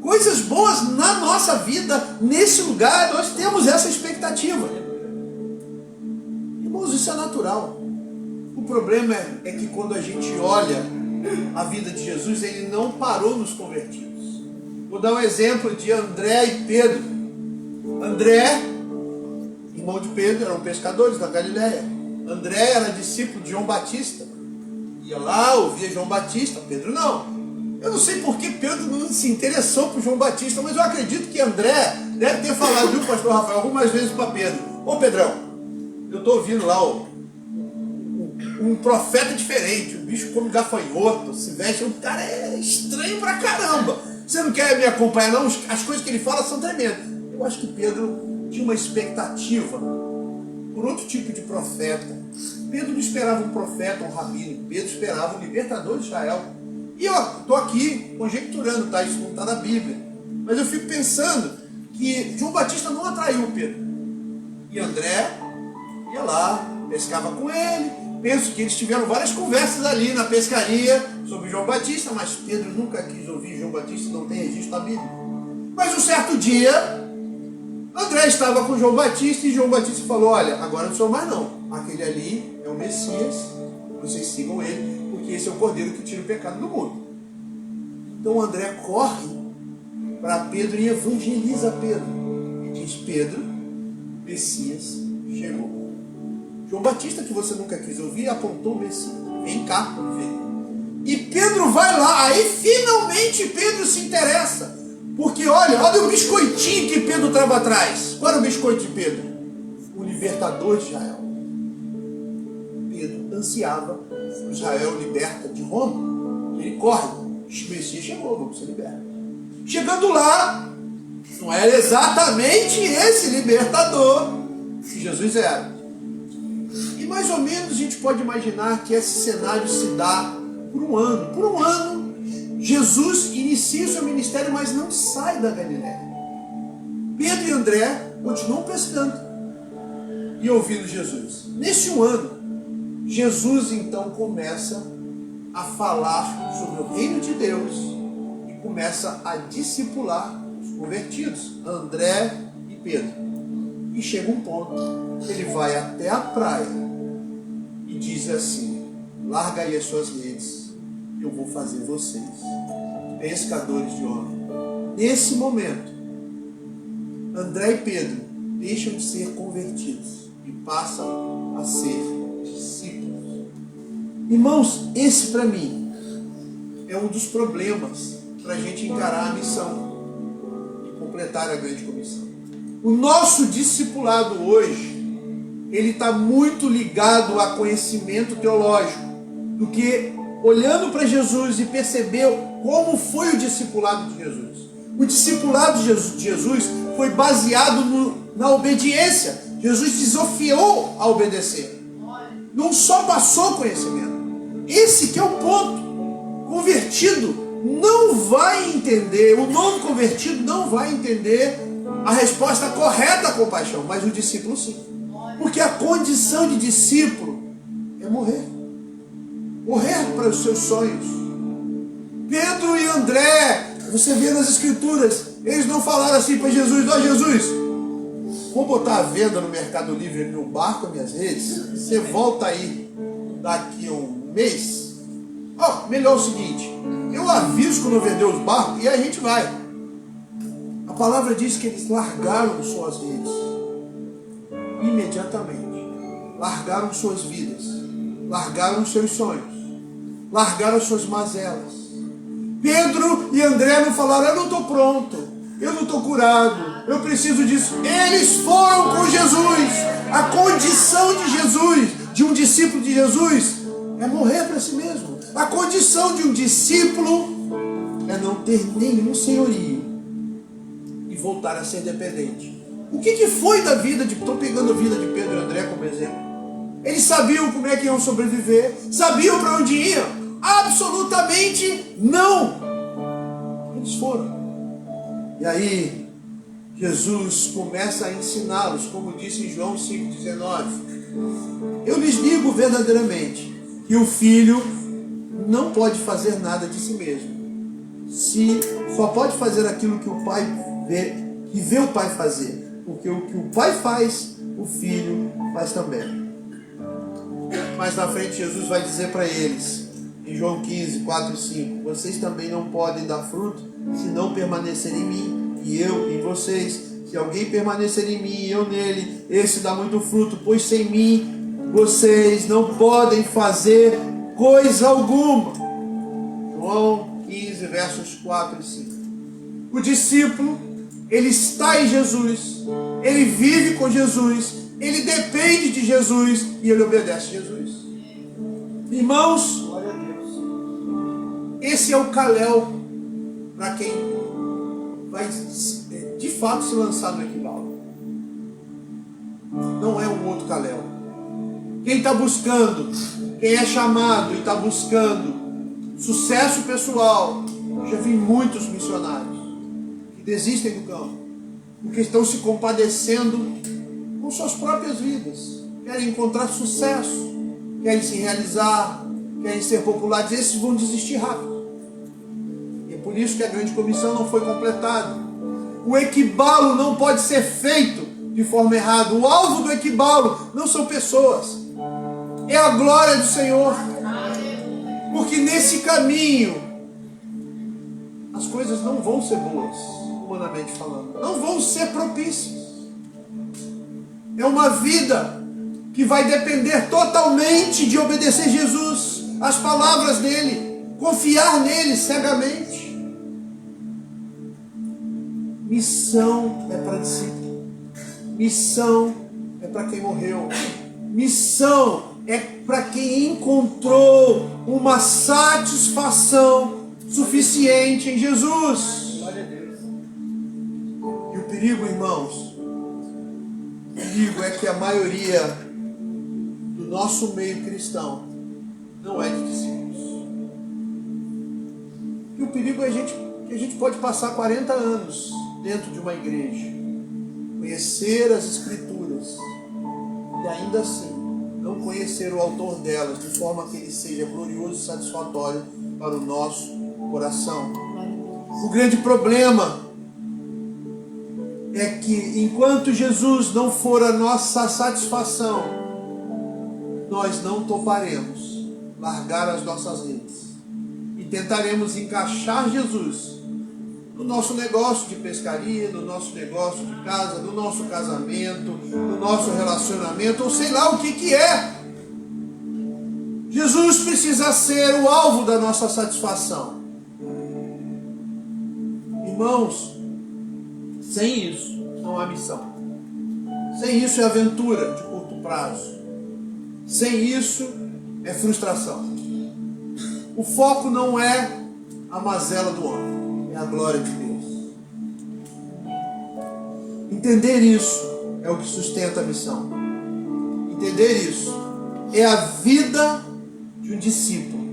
coisas boas na nossa vida, nesse lugar. Nós temos essa expectativa. Irmãos, isso é natural. O problema é que quando a gente olha a vida de Jesus, Ele não parou nos convertidos. Vou dar um exemplo de André e Pedro. André, irmão de Pedro, eram pescadores da Galileia. André era discípulo de João Batista. Ia lá, ouvia João Batista. Pedro não. Eu não sei por que Pedro não se interessou por João Batista, mas eu acredito que André deve ter falado, viu, pastor Rafael, algumas vezes para Pedro: ô Pedrão, eu estou ouvindo lá um profeta diferente, o bicho come gafanhoto, se veste, o cara é estranho pra caramba. Você não quer me acompanhar não? As coisas que ele fala são tremendas. Eu acho que Pedro tinha uma expectativa por outro tipo de profeta. Pedro não esperava um profeta, um rabino. Pedro esperava um libertador de Israel. E eu estou aqui conjecturando, tá? Isso não está na Bíblia. Mas eu fico pensando que João Batista não atraiu Pedro. E André ia lá, pescava com ele. Penso que eles tiveram várias conversas ali na pescaria sobre João Batista, mas Pedro nunca quis ouvir João Batista, não tem registro na Bíblia. Mas um certo dia, André estava com João Batista e João Batista falou: olha, agora não sou mais não. Aquele ali é o Messias, vocês sigam ele, porque esse é o Cordeiro que tira o pecado do mundo. Então André corre para Pedro e evangeliza Pedro. E diz: Pedro, Messias chegou. João Batista, que você nunca quis ouvir, apontou o Messias. Vem cá, vem. E Pedro vai lá. Aí finalmente Pedro se interessa. Porque olha o biscoitinho que Pedro trava atrás. Qual era o biscoito de Pedro? O libertador de Israel. Pedro ansiava Israel liberta de Roma. Ele corre. O Messias chegou, vamos ser libertos. Chegando lá, não era exatamente esse libertador que Jesus era. E mais ou menos a gente pode imaginar que esse cenário se dá por um ano. Por um ano, Jesus inicia o seu ministério, mas não sai da Galiléia. Pedro e André continuam pescando e ouvindo Jesus. Nesse um ano, Jesus então começa a falar sobre o reino de Deus e começa a discipular os convertidos, André e Pedro. E chega um ponto, ele vai até a praia e diz assim: larga aí as suas redes, eu vou fazer vocês pescadores de homens. Nesse momento, André e Pedro deixam de ser convertidos e passam a ser discípulos. Irmãos, esse para mim é um dos problemas para a gente encarar a missão e completar a grande comissão. O nosso discipulado hoje, ele está muito ligado a conhecimento teológico, do que olhando para Jesus e perceber como foi o discipulado de Jesus. O discipulado de Jesus foi baseado na obediência. Jesus desafiou a obedecer. Não só passou conhecimento. Esse que é o ponto. Convertido não vai entender, o novo convertido não vai entender a resposta correta à compaixão, mas o discípulo sim. Porque a condição de discípulo é morrer. Morrer para os seus sonhos. Pedro e André, você vê nas escrituras, eles não falaram assim para Jesus: ó Jesus, vou botar a venda no Mercado Livre no barco, as minhas redes, você volta aí daqui a um mês. Ó, melhor o seguinte, eu aviso quando eu vender os barcos e a gente vai. A palavra diz que eles largaram suas redes imediatamente, largaram suas vidas, largaram seus sonhos, largaram suas mazelas. Pedro e André não falaram: eu não estou pronto, eu não estou curado, eu preciso disso. Eles foram com Jesus. A condição de Jesus, de um discípulo de Jesus, é morrer para si mesmo. A condição de um discípulo é não ter nenhum senhorio e voltar a ser dependente. O que foi da vida de... Estou pegando a vida de Pedro e André como exemplo. Eles sabiam como é que iam sobreviver, sabiam para onde iam. Absolutamente não. Eles foram. E aí Jesus começa a ensiná-los, como disse em João 5,19. Eu lhes digo verdadeiramente que o filho não pode fazer nada de si mesmo. Se só pode fazer aquilo que o pai vê o pai fazer. Porque o que o pai faz, o filho faz também. Mais na frente Jesus vai dizer para eles, em João 15, 4 e 5, vocês também não podem dar fruto se não permanecerem em mim e eu em vocês. Se alguém permanecer em mim e eu nele, esse dá muito fruto, pois sem mim vocês não podem fazer coisa alguma. João 15, versos 4 e 5. O discípulo, ele está em Jesus, ele vive com Jesus, ele depende de Jesus e ele obedece a Jesus. Irmãos,
Glória a Deus.
esse é o Kalel para quem vai de fato se lançar no equibalo. Não é um outro Kalel. Quem está buscando, quem é chamado e está buscando sucesso pessoal, já vi muitos missionários que desistem do campo, porque estão se compadecendo com suas próprias vidas, querem encontrar sucesso, querem se realizar, querem ser populares. Esses vão desistir rápido. E é por isso que a grande comissão não foi completada. O equibalo não pode ser feito de forma errada. O alvo do equibalo não são pessoas, é a glória do Senhor. Porque nesse caminho as coisas não vão ser boas, humanamente falando, não vão ser propícias. É uma vida que vai depender totalmente de obedecer Jesus, as palavras dele, confiar nele cegamente. Missão é para discípulo, missão é para quem morreu, missão é para quem encontrou uma satisfação suficiente em Jesus.
Glória a Deus.
E o perigo, irmãos, o perigo é que a maioria do nosso meio cristão não é de discípulos. E o perigo é que a gente pode passar 40 anos dentro de uma igreja, conhecer as Escrituras e ainda assim não conhecer o autor delas de forma que ele seja glorioso e satisfatório para o nosso coração. O grande problema é que enquanto Jesus não for a nossa satisfação, nós não toparemos largar as nossas redes e tentaremos encaixar Jesus no nosso negócio de pescaria, no nosso negócio de casa, no nosso casamento, no nosso relacionamento, ou sei lá o que é. Jesus precisa ser o alvo da nossa satisfação. Irmãos, sem isso não há missão. Sem isso é aventura de curto prazo. Sem isso é frustração. O foco não é a mazela do homem, é a glória de Deus. Entender isso é o que sustenta a missão. Entender isso é a vida de um discípulo.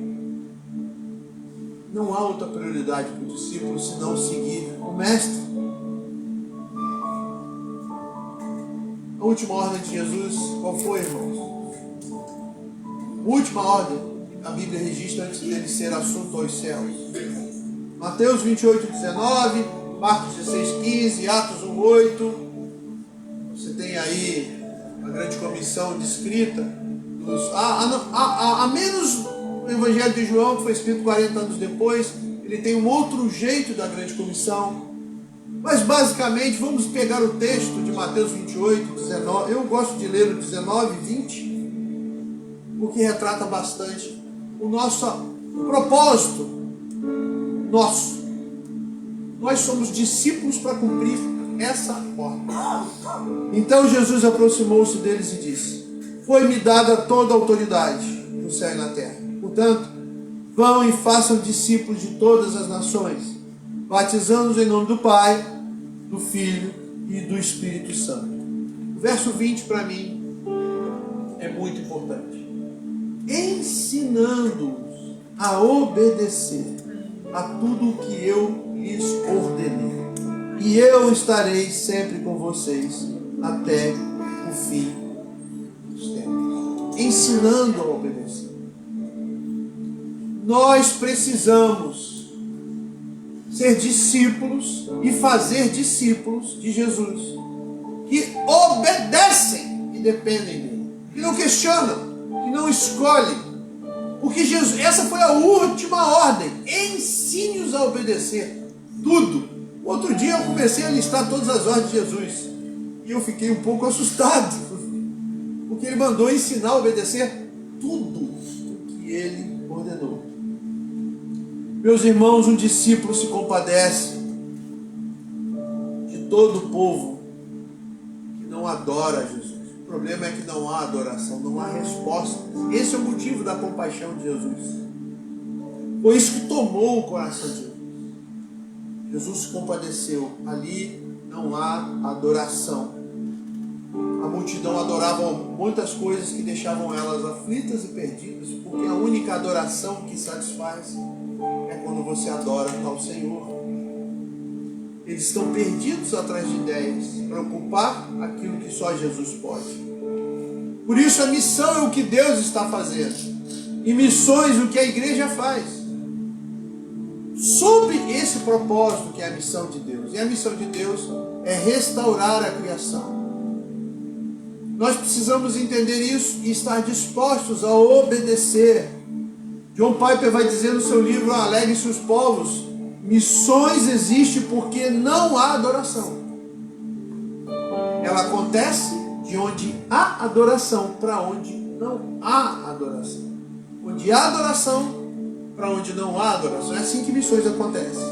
Não há outra prioridade para o discípulo senão seguir o mestre. A última ordem de Jesus, qual foi, irmãos? A última ordem, a Bíblia registra antes dele ser assunto aos céus. Mateus 28, 19, Marcos 16, 15, Atos 1, 8. Você tem aí a grande comissão descrita. A menos o Evangelho de João, que foi escrito 40 anos depois, ele tem um outro jeito da grande comissão. Mas basicamente, vamos pegar o texto de Mateus 28, 19. Eu gosto de ler o 19 e 20, porque retrata bastante o nosso propósito. Nós somos discípulos para cumprir essa ordem. Então Jesus aproximou-se deles e disse: foi-me dada toda a autoridade no céu e na terra. Portanto, vão e façam discípulos de todas as nações, batizando-os em nome do Pai, do Filho e do Espírito Santo. O verso 20 para mim é muito importante. Ensinando-os a obedecer a tudo o que eu lhes ordenei. E eu estarei sempre com vocês até o fim dos tempos. Ensinando a obedecer. Nós precisamos ser discípulos e fazer discípulos de Jesus, que obedecem e dependem dele, que não questionam, que não escolhem, porque Jesus, essa foi a última ordem: ensine-os a obedecer tudo. Outro dia eu comecei a listar todas as ordens de Jesus e eu fiquei um pouco assustado, porque ele mandou ensinar a obedecer tudo o que ele ordenou. Meus irmãos, um discípulo se compadece de todo o povo que não adora Jesus. O problema é que não há adoração, não há resposta. Esse é o motivo da compaixão de Jesus. Foi isso que tomou o coração de Jesus. Jesus se compadeceu. Ali não há adoração. A multidão adorava muitas coisas que deixavam elas aflitas e perdidas, porque a única adoração que satisfaz é quando você adora ao Senhor. Eles estão perdidos atrás de ideias, para ocupar aquilo que só Jesus pode. Por isso a missão é o que Deus está fazendo. E missões o que a igreja faz. Sob esse propósito que é a missão de Deus. E a missão de Deus é restaurar a criação. Nós precisamos entender isso e estar dispostos a obedecer. John Piper vai dizer no seu livro Alegre-se os Povos: missões existem porque não há adoração. Ela acontece de onde há adoração para onde não há adoração. Onde há adoração para onde não há adoração. É assim que missões acontecem.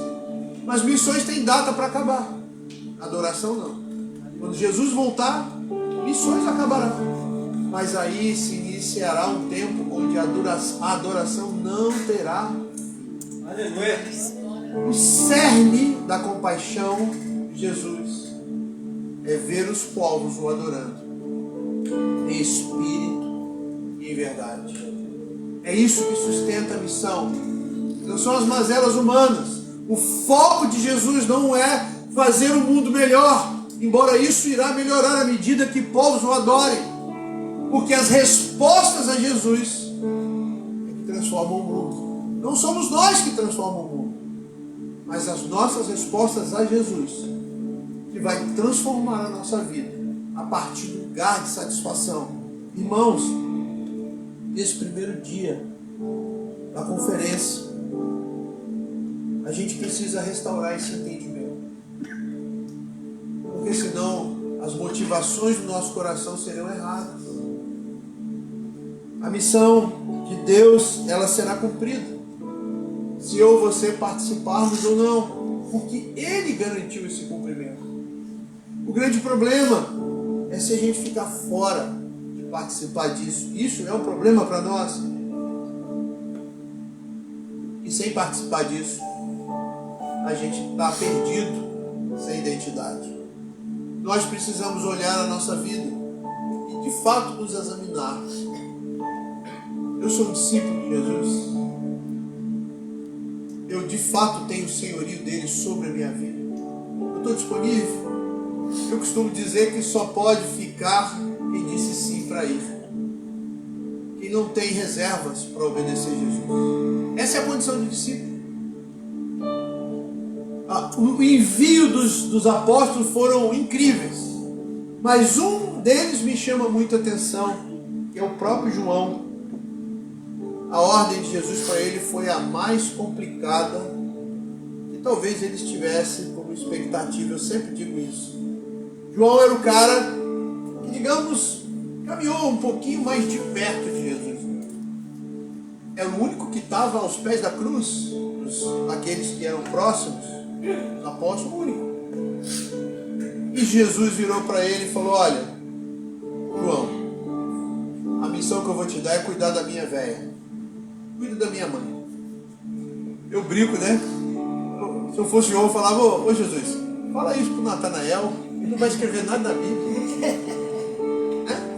Mas missões têm data para acabar. Adoração não. Quando Jesus voltar, missões acabarão. Mas aí se iniciará um tempo onde a adoração não terá.
Aleluia.
O cerne da compaixão de Jesus é ver os povos o adorando em espírito e em verdade. É isso que sustenta a missão. Não são as mazelas humanas. O foco de Jesus não é fazer o mundo melhor, embora isso irá melhorar à medida que povos o adorem, porque as respostas a Jesus é que transformam o mundo. Não somos nós que transformamos o mundo, mas as nossas respostas a Jesus que vai transformar a nossa vida a partir do lugar de satisfação. Irmãos, nesse primeiro dia da conferência, a gente precisa restaurar esse entendimento, porque senão as motivações do nosso coração serão erradas. A missão de Deus, ela será cumprida se eu ou você participarmos ou não, porque Ele garantiu esse cumprimento. O grande problema é se a gente ficar fora de participar disso. Isso é um problema para nós. E sem participar disso, a gente está perdido, sem identidade. Nós precisamos olhar a nossa vida e de fato nos examinar. Eu sou um discípulo de Jesus. Eu de fato tenho o senhorio dele sobre a minha vida. Eu estou disponível. Eu costumo dizer que só pode ficar quem disse sim para ir. Quem não tem reservas para obedecer Jesus. Essa é a condição de discípulo. O envio dos apóstolos foram incríveis, mas um deles me chama muita atenção, que é o próprio João. A ordem de Jesus para ele foi a mais complicada que talvez ele estivesse como expectativa. Eu sempre digo isso. João era o cara que, digamos, caminhou um pouquinho mais de perto de Jesus. Era o único que estava aos pés da cruz, aqueles que eram próximos, os apóstolos, o único. E Jesus virou para ele e falou: olha, João, a missão que eu vou te dar é cuidar da minha velha. Cuida da minha mãe. Eu brinco, né? Se eu fosse João, eu falava: ô Jesus, fala isso pro Natanael, ele não vai escrever nada na Bíblia. Né?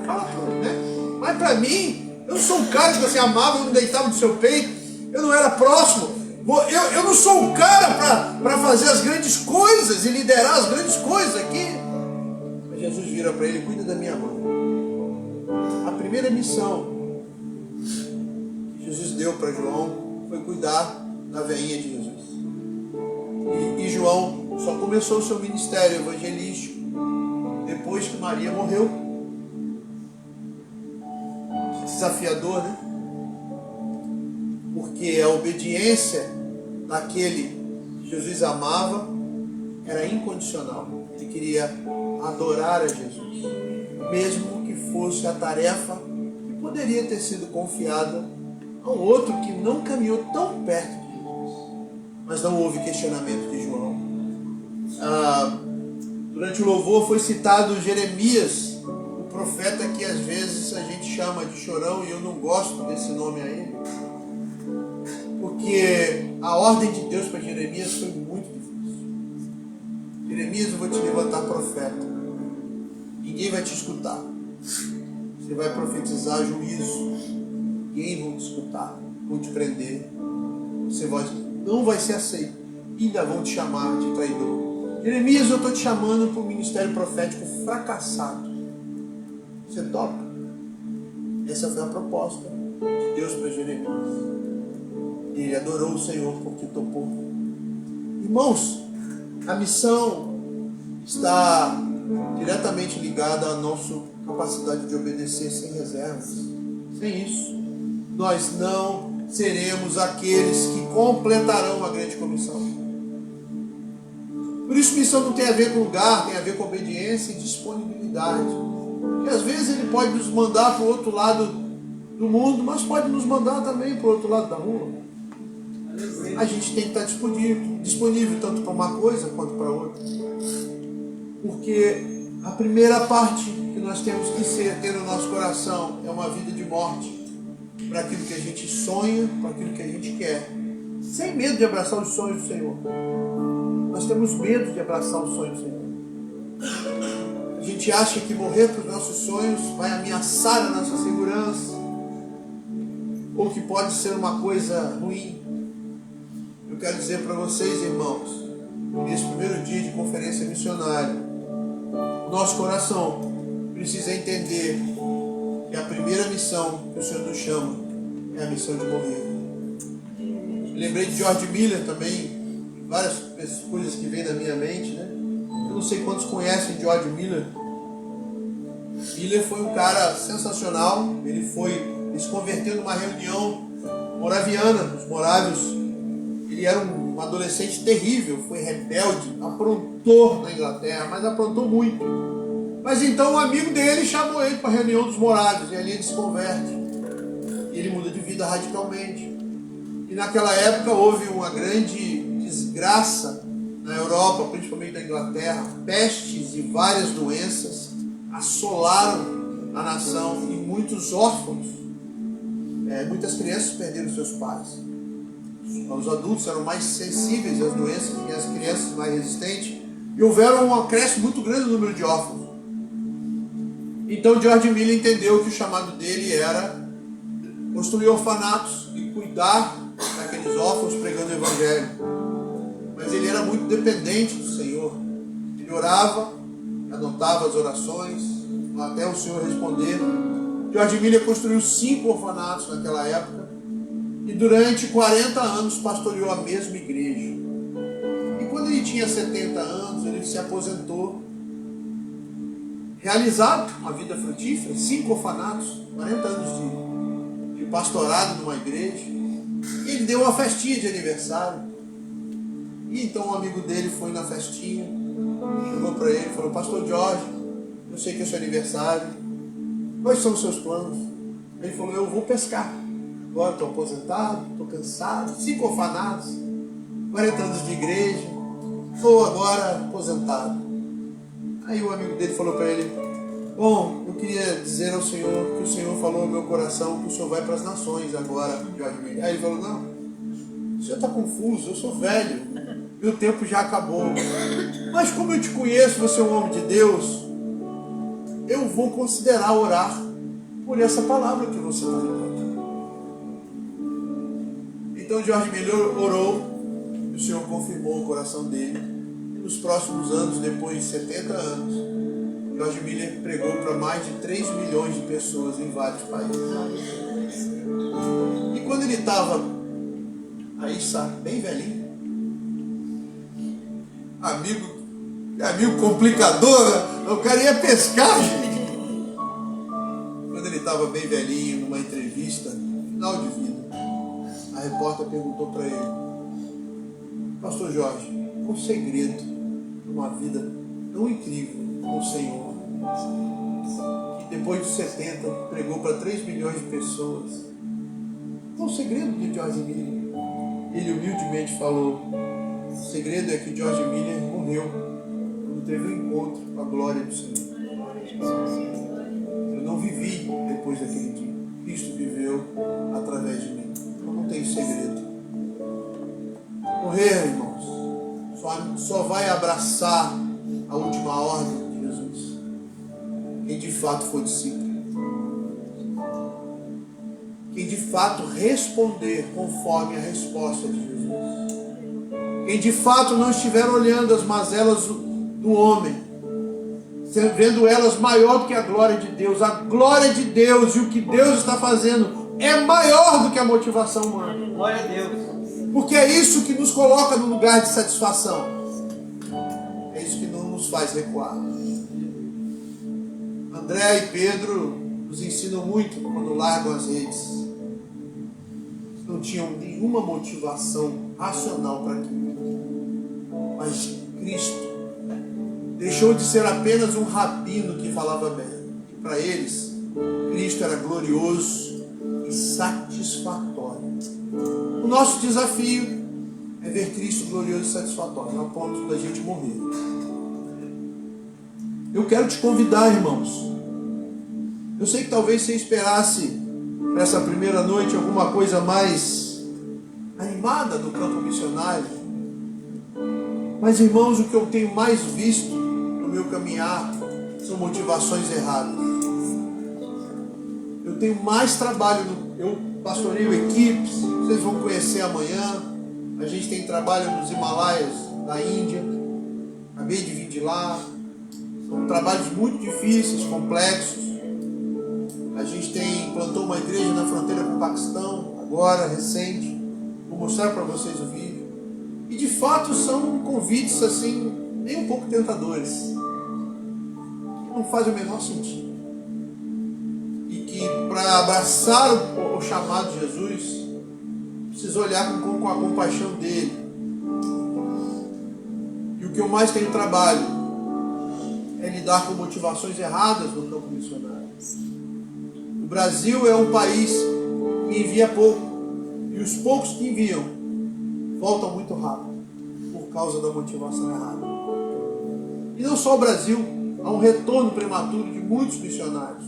Fala tudo, né? Mas para mim, eu não sou um cara que você amava, eu não deitava no seu peito, eu não era próximo. Eu não sou um cara para fazer as grandes coisas e liderar as grandes coisas aqui. Mas Jesus vira para ele: cuida da minha mãe. A primeira missão Jesus deu para João foi cuidar da velhinha de Jesus. E João só começou o seu ministério evangelístico depois que Maria morreu. Desafiador, né? Porque a obediência daquele que Jesus amava era incondicional. Ele queria adorar a Jesus, mesmo que fosse a tarefa que poderia ter sido confiada a um outro que não caminhou tão perto de Jesus. mas não houve questionamento de João. Durante o louvor foi citado Jeremias, o profeta que às vezes a gente chama de chorão, e eu não gosto desse nome a ele, porque a ordem de Deus para Jeremias foi muito difícil. Jeremias, eu vou te levantar profeta, ninguém vai te escutar, você vai profetizar juízo, ninguém vai te escutar, vão te prender, você não vai ser aceito, ainda vão te chamar de traidor. Jeremias, eu estou te chamando para um ministério profético fracassado. Você topa? Essa foi a proposta de Deus para Jeremias. E ele adorou o Senhor porque topou. Irmãos, a missão está diretamente ligada à nossa capacidade de obedecer sem reservas. Sem isso, nós não seremos aqueles que completarão a grande comissão. Por isso, missão não tem a ver com lugar, tem a ver com obediência e disponibilidade. E às vezes ele pode nos mandar para o outro lado do mundo, mas pode nos mandar também para o outro lado da rua. A gente tem que estar disponível tanto para uma coisa quanto para outra. Porque a primeira parte que nós temos que ter no nosso coração é uma vida de morte para aquilo que a gente sonha, para aquilo que a gente quer, sem medo de abraçar os sonhos do Senhor. Nós temos medo de abraçar os sonhos do Senhor. A gente acha que morrer para os nossos sonhos vai ameaçar a nossa segurança, ou que pode ser uma coisa ruim. Eu quero dizer para vocês, irmãos, nesse primeiro dia de conferência missionária, o nosso coração precisa entender que a primeira missão que o Senhor nos chama é a missão de morrer. Eu lembrei de George Miller também, várias coisas que vêm na minha mente, né? Eu não sei quantos conhecem George Miller. Miller foi um cara sensacional. Ele se converteu numa reunião moraviana, dos morávios. Ele era um adolescente terrível, foi rebelde, aprontou na Inglaterra, mas aprontou muito. Mas então um amigo dele chamou ele para a reunião dos morávios, e ali ele se converte. E ele muda de vida radicalmente. E naquela época houve uma grande desgraça na Europa, principalmente na Inglaterra. Pestes e várias doenças assolaram a nação, e muitos órfãos, muitas crianças perderam seus pais. Os adultos eram mais sensíveis às doenças e as crianças mais resistentes, e houveram um acréscimo muito grande no número de órfãos. Então George Miller entendeu que o chamado dele era construir orfanatos e cuidar daqueles órfãos pregando o evangelho. Mas ele era muito dependente do Senhor. Ele orava, anotava as orações, até o Senhor responder. George Miller construiu 5 orfanatos naquela época, e durante 40 anos pastoreou a mesma igreja. E quando ele tinha 70 anos, ele se aposentou, realizado uma vida frutífera, 5 orfanatos, 40 anos de pastorado numa igreja. E ele deu uma festinha de aniversário. E então um amigo dele foi na festinha, chegou para ele e falou: Pastor Jorge, eu sei que é seu aniversário, quais são os seus planos? Ele falou: eu vou pescar, agora estou aposentado, estou cansado, 5 orfanatos, 40 anos de igreja, estou agora aposentado. Aí o amigo dele falou para ele: bom, eu queria dizer ao Senhor que o Senhor falou ao meu coração que o Senhor vai para as nações agora, Jorge. Aí ele falou: não, o senhor está confuso, eu sou velho, meu tempo já acabou. Mas como eu te conheço, você é um homem de Deus, eu vou considerar orar por essa palavra que você está me dando. Então George Miller orou, e o Senhor confirmou o coração dele. E nos próximos anos, depois de 70 anos, George Miller pregou para mais de 3 milhões de pessoas em vários países. E quando ele estava aí, sabe, bem velhinho, amigo complicador, o cara ia pescar, gente. Quando ele estava bem velhinho, numa entrevista, final de vida, a repórter perguntou para ele: Pastor Jorge, qual o segredo de uma vida tão incrível com o Senhor, que depois dos 70 pregou para 3 milhões de pessoas? Qual o segredo de George Miller? ele humildemente falou: o segredo é que George Miller morreu quando teve um encontro com a glória do Senhor. Eu não vivi depois daquele dia. Cristo viveu através de mim. Eu não tenho segredo. Morrer, irmãos, só vai abraçar a última ordem de Jesus quem de fato for discípulo. Quem de fato responder conforme a resposta de Jesus. Quem de fato não estiver olhando as mazelas do homem, vendo elas maior do que a glória de Deus. A glória de Deus e o que Deus está fazendo é maior do que a motivação humana.
Glória a Deus.
Porque é isso que nos coloca no lugar de satisfação. É isso que não nos faz recuar. André e Pedro nos ensinam muito quando largam as redes. Não tinham nenhuma motivação racional para aquilo. Mas Cristo deixou de ser apenas um rabino que falava bem. Para eles, Cristo era glorioso e satisfatório. O nosso desafio é ver Cristo glorioso e satisfatório, ao ponto da gente morrer. Eu quero te convidar, irmãos. Eu sei que talvez você esperasse para essa primeira noite alguma coisa mais animada do campo missionário. Mas, irmãos, o que eu tenho mais visto no meu caminhar são motivações erradas. Eu tenho mais trabalho, eu pastoreio equipes, vocês vão conhecer amanhã. A gente tem trabalho nos Himalaias da Índia, acabei de vir de lá. São trabalhos muito difíceis, complexos. A gente plantou uma igreja na fronteira com o Paquistão, agora, recente. Vou mostrar para vocês o vídeo. E de fato são convites assim, nem um pouco tentadores. Que não faz o menor sentido. E que para abraçar o chamado de Jesus, precisa olhar com a compaixão dele. E o que eu mais tenho trabalho é lidar com motivações erradas no campo missionário. O Brasil é um país que envia pouco, e os poucos que enviam voltam muito rápido por causa da motivação errada. E não só o Brasil, há um retorno prematuro de muitos missionários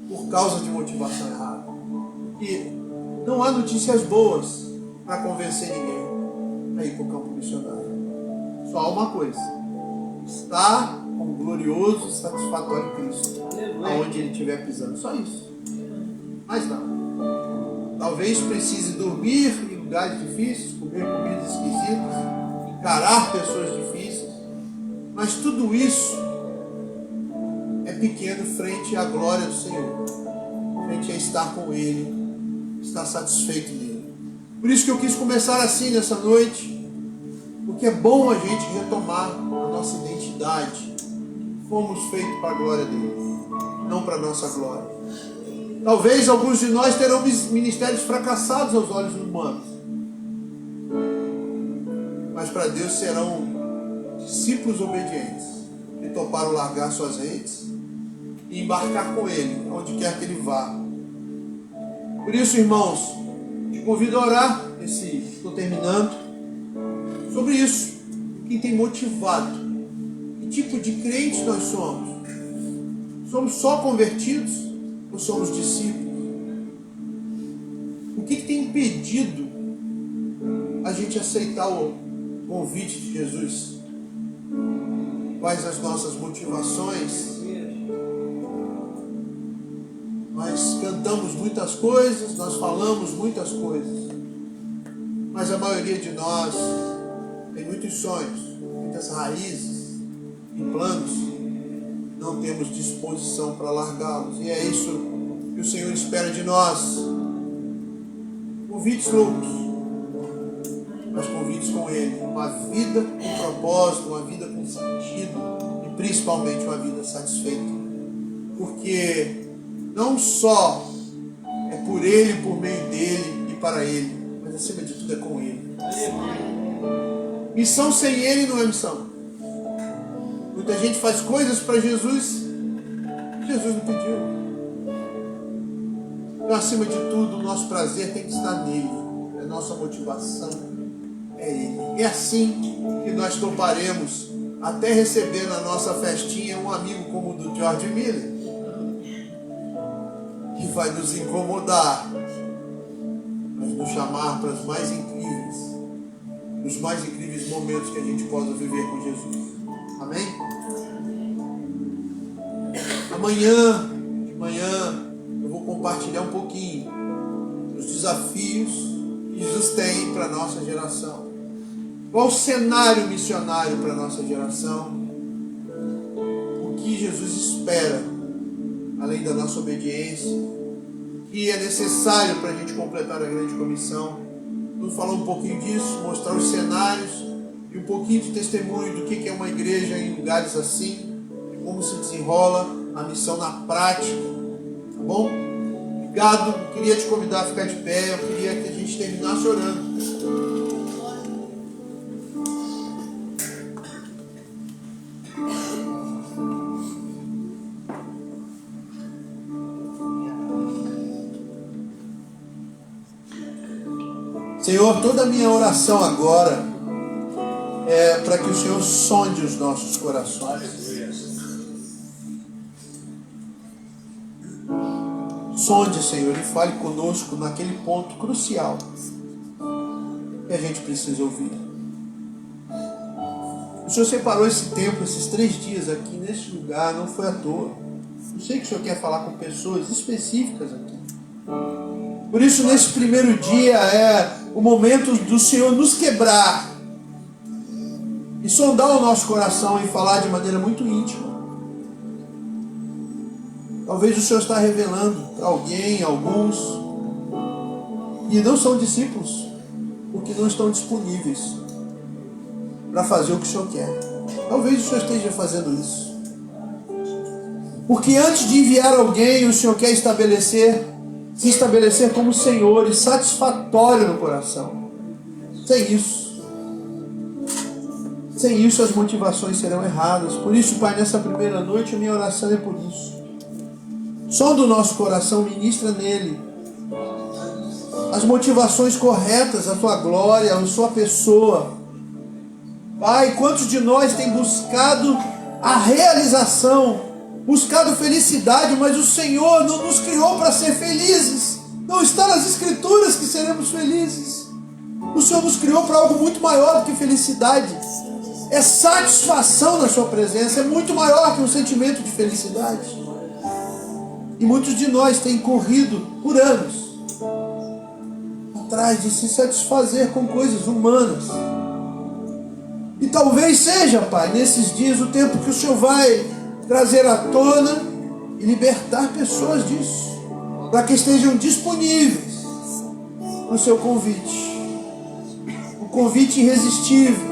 por causa de motivação errada. E não há notícias boas para convencer ninguém a ir para o campo missionário. Só há uma coisa: estar com o glorioso e satisfatório Cristo, aonde ele estiver pisando. Só isso. Mais nada. Talvez precise dormir em lugares difíceis, comer comidas esquisitas, encarar pessoas difíceis, mas tudo isso é pequeno frente à glória do Senhor, frente a estar com Ele, estar satisfeito nele. Por isso que eu quis começar assim nessa noite, porque é bom a gente retomar a nossa identidade. Fomos feitos para a glória dele, não para a nossa glória. Talvez alguns de nós terão ministérios fracassados aos olhos humanos, mas para Deus serão discípulos obedientes que toparam largar suas redes e embarcar com Ele, onde quer que Ele vá. Por isso, irmãos, te convido a orar, estou terminando, sobre isso, o que tem motivado, que tipo de crentes nós somos. Somos só convertidos ou somos discípulos? O que tem impedido a gente aceitar o convite de Jesus? Quais as nossas motivações? Nós cantamos muitas coisas, nós falamos muitas coisas, mas a maioria de nós tem muitos sonhos, muitas raízes e planos. Não temos disposição para largá-los. E é isso que o Senhor espera de nós. Convites loucos, mas convites com Ele. Uma vida com propósito, uma vida com sentido e principalmente uma vida satisfeita. Porque não só é por Ele, por meio dEle e para Ele, mas acima de tudo é com Ele. Missão sem Ele não é missão. Muita gente faz coisas para Jesus, Jesus não pediu. Então, acima de tudo, o nosso prazer tem que estar nele, nossa motivação é Ele. É assim que nós toparemos até receber na nossa festinha um amigo como o do George Miller, que vai nos incomodar, mas nos chamar para os mais incríveis momentos que a gente possa viver com Jesus. Amém? Amanhã de manhã eu vou compartilhar um pouquinho dos desafios que Jesus tem para a nossa geração. Qual o cenário missionário para a nossa geração? O que Jesus espera, além da nossa obediência, o que é necessário para a gente completar a grande comissão. Vamos falar um pouquinho disso, mostrar os cenários e um pouquinho de testemunho do que é uma igreja em lugares assim, de como se desenrola a missão na prática. Tá bom? Obrigado. Queria te convidar a ficar de pé. Eu queria que a gente terminasse orando. Senhor, toda a minha oração agora é para que o Senhor sonde os nossos corações. Sonde, Senhor, e fale conosco naquele ponto crucial que a gente precisa ouvir. O Senhor separou esse tempo, esses 3 dias aqui nesse lugar, não foi à toa. Eu sei que o Senhor quer falar com pessoas específicas aqui. Por isso, nesse primeiro dia é o momento do Senhor nos quebrar e sondar o nosso coração e falar de maneira muito íntima. Talvez o Senhor está revelando para alguém, alguns, que não são discípulos, porque não estão disponíveis para fazer o que o Senhor quer. Talvez o Senhor esteja fazendo isso. Porque antes de enviar alguém, o Senhor quer se estabelecer como Senhor e satisfatório no coração. Sem isso as motivações serão erradas. Por isso, Pai, nessa primeira noite, a minha oração é por isso. Sonda o nosso coração, ministra nele as motivações corretas, a tua glória, a sua pessoa. Pai, quantos de nós tem buscado a realização, buscado felicidade, mas o Senhor não nos criou para ser felizes. Não está nas Escrituras que seremos felizes. O Senhor nos criou para algo muito maior do que felicidade. É satisfação na sua presença, é muito maior que um sentimento de felicidade. E muitos de nós têm corrido por anos atrás de se satisfazer com coisas humanas. E talvez seja, Pai, nesses dias o tempo que o Senhor vai trazer à tona e libertar pessoas disso, para que estejam disponíveis para o seu convite. Um convite irresistível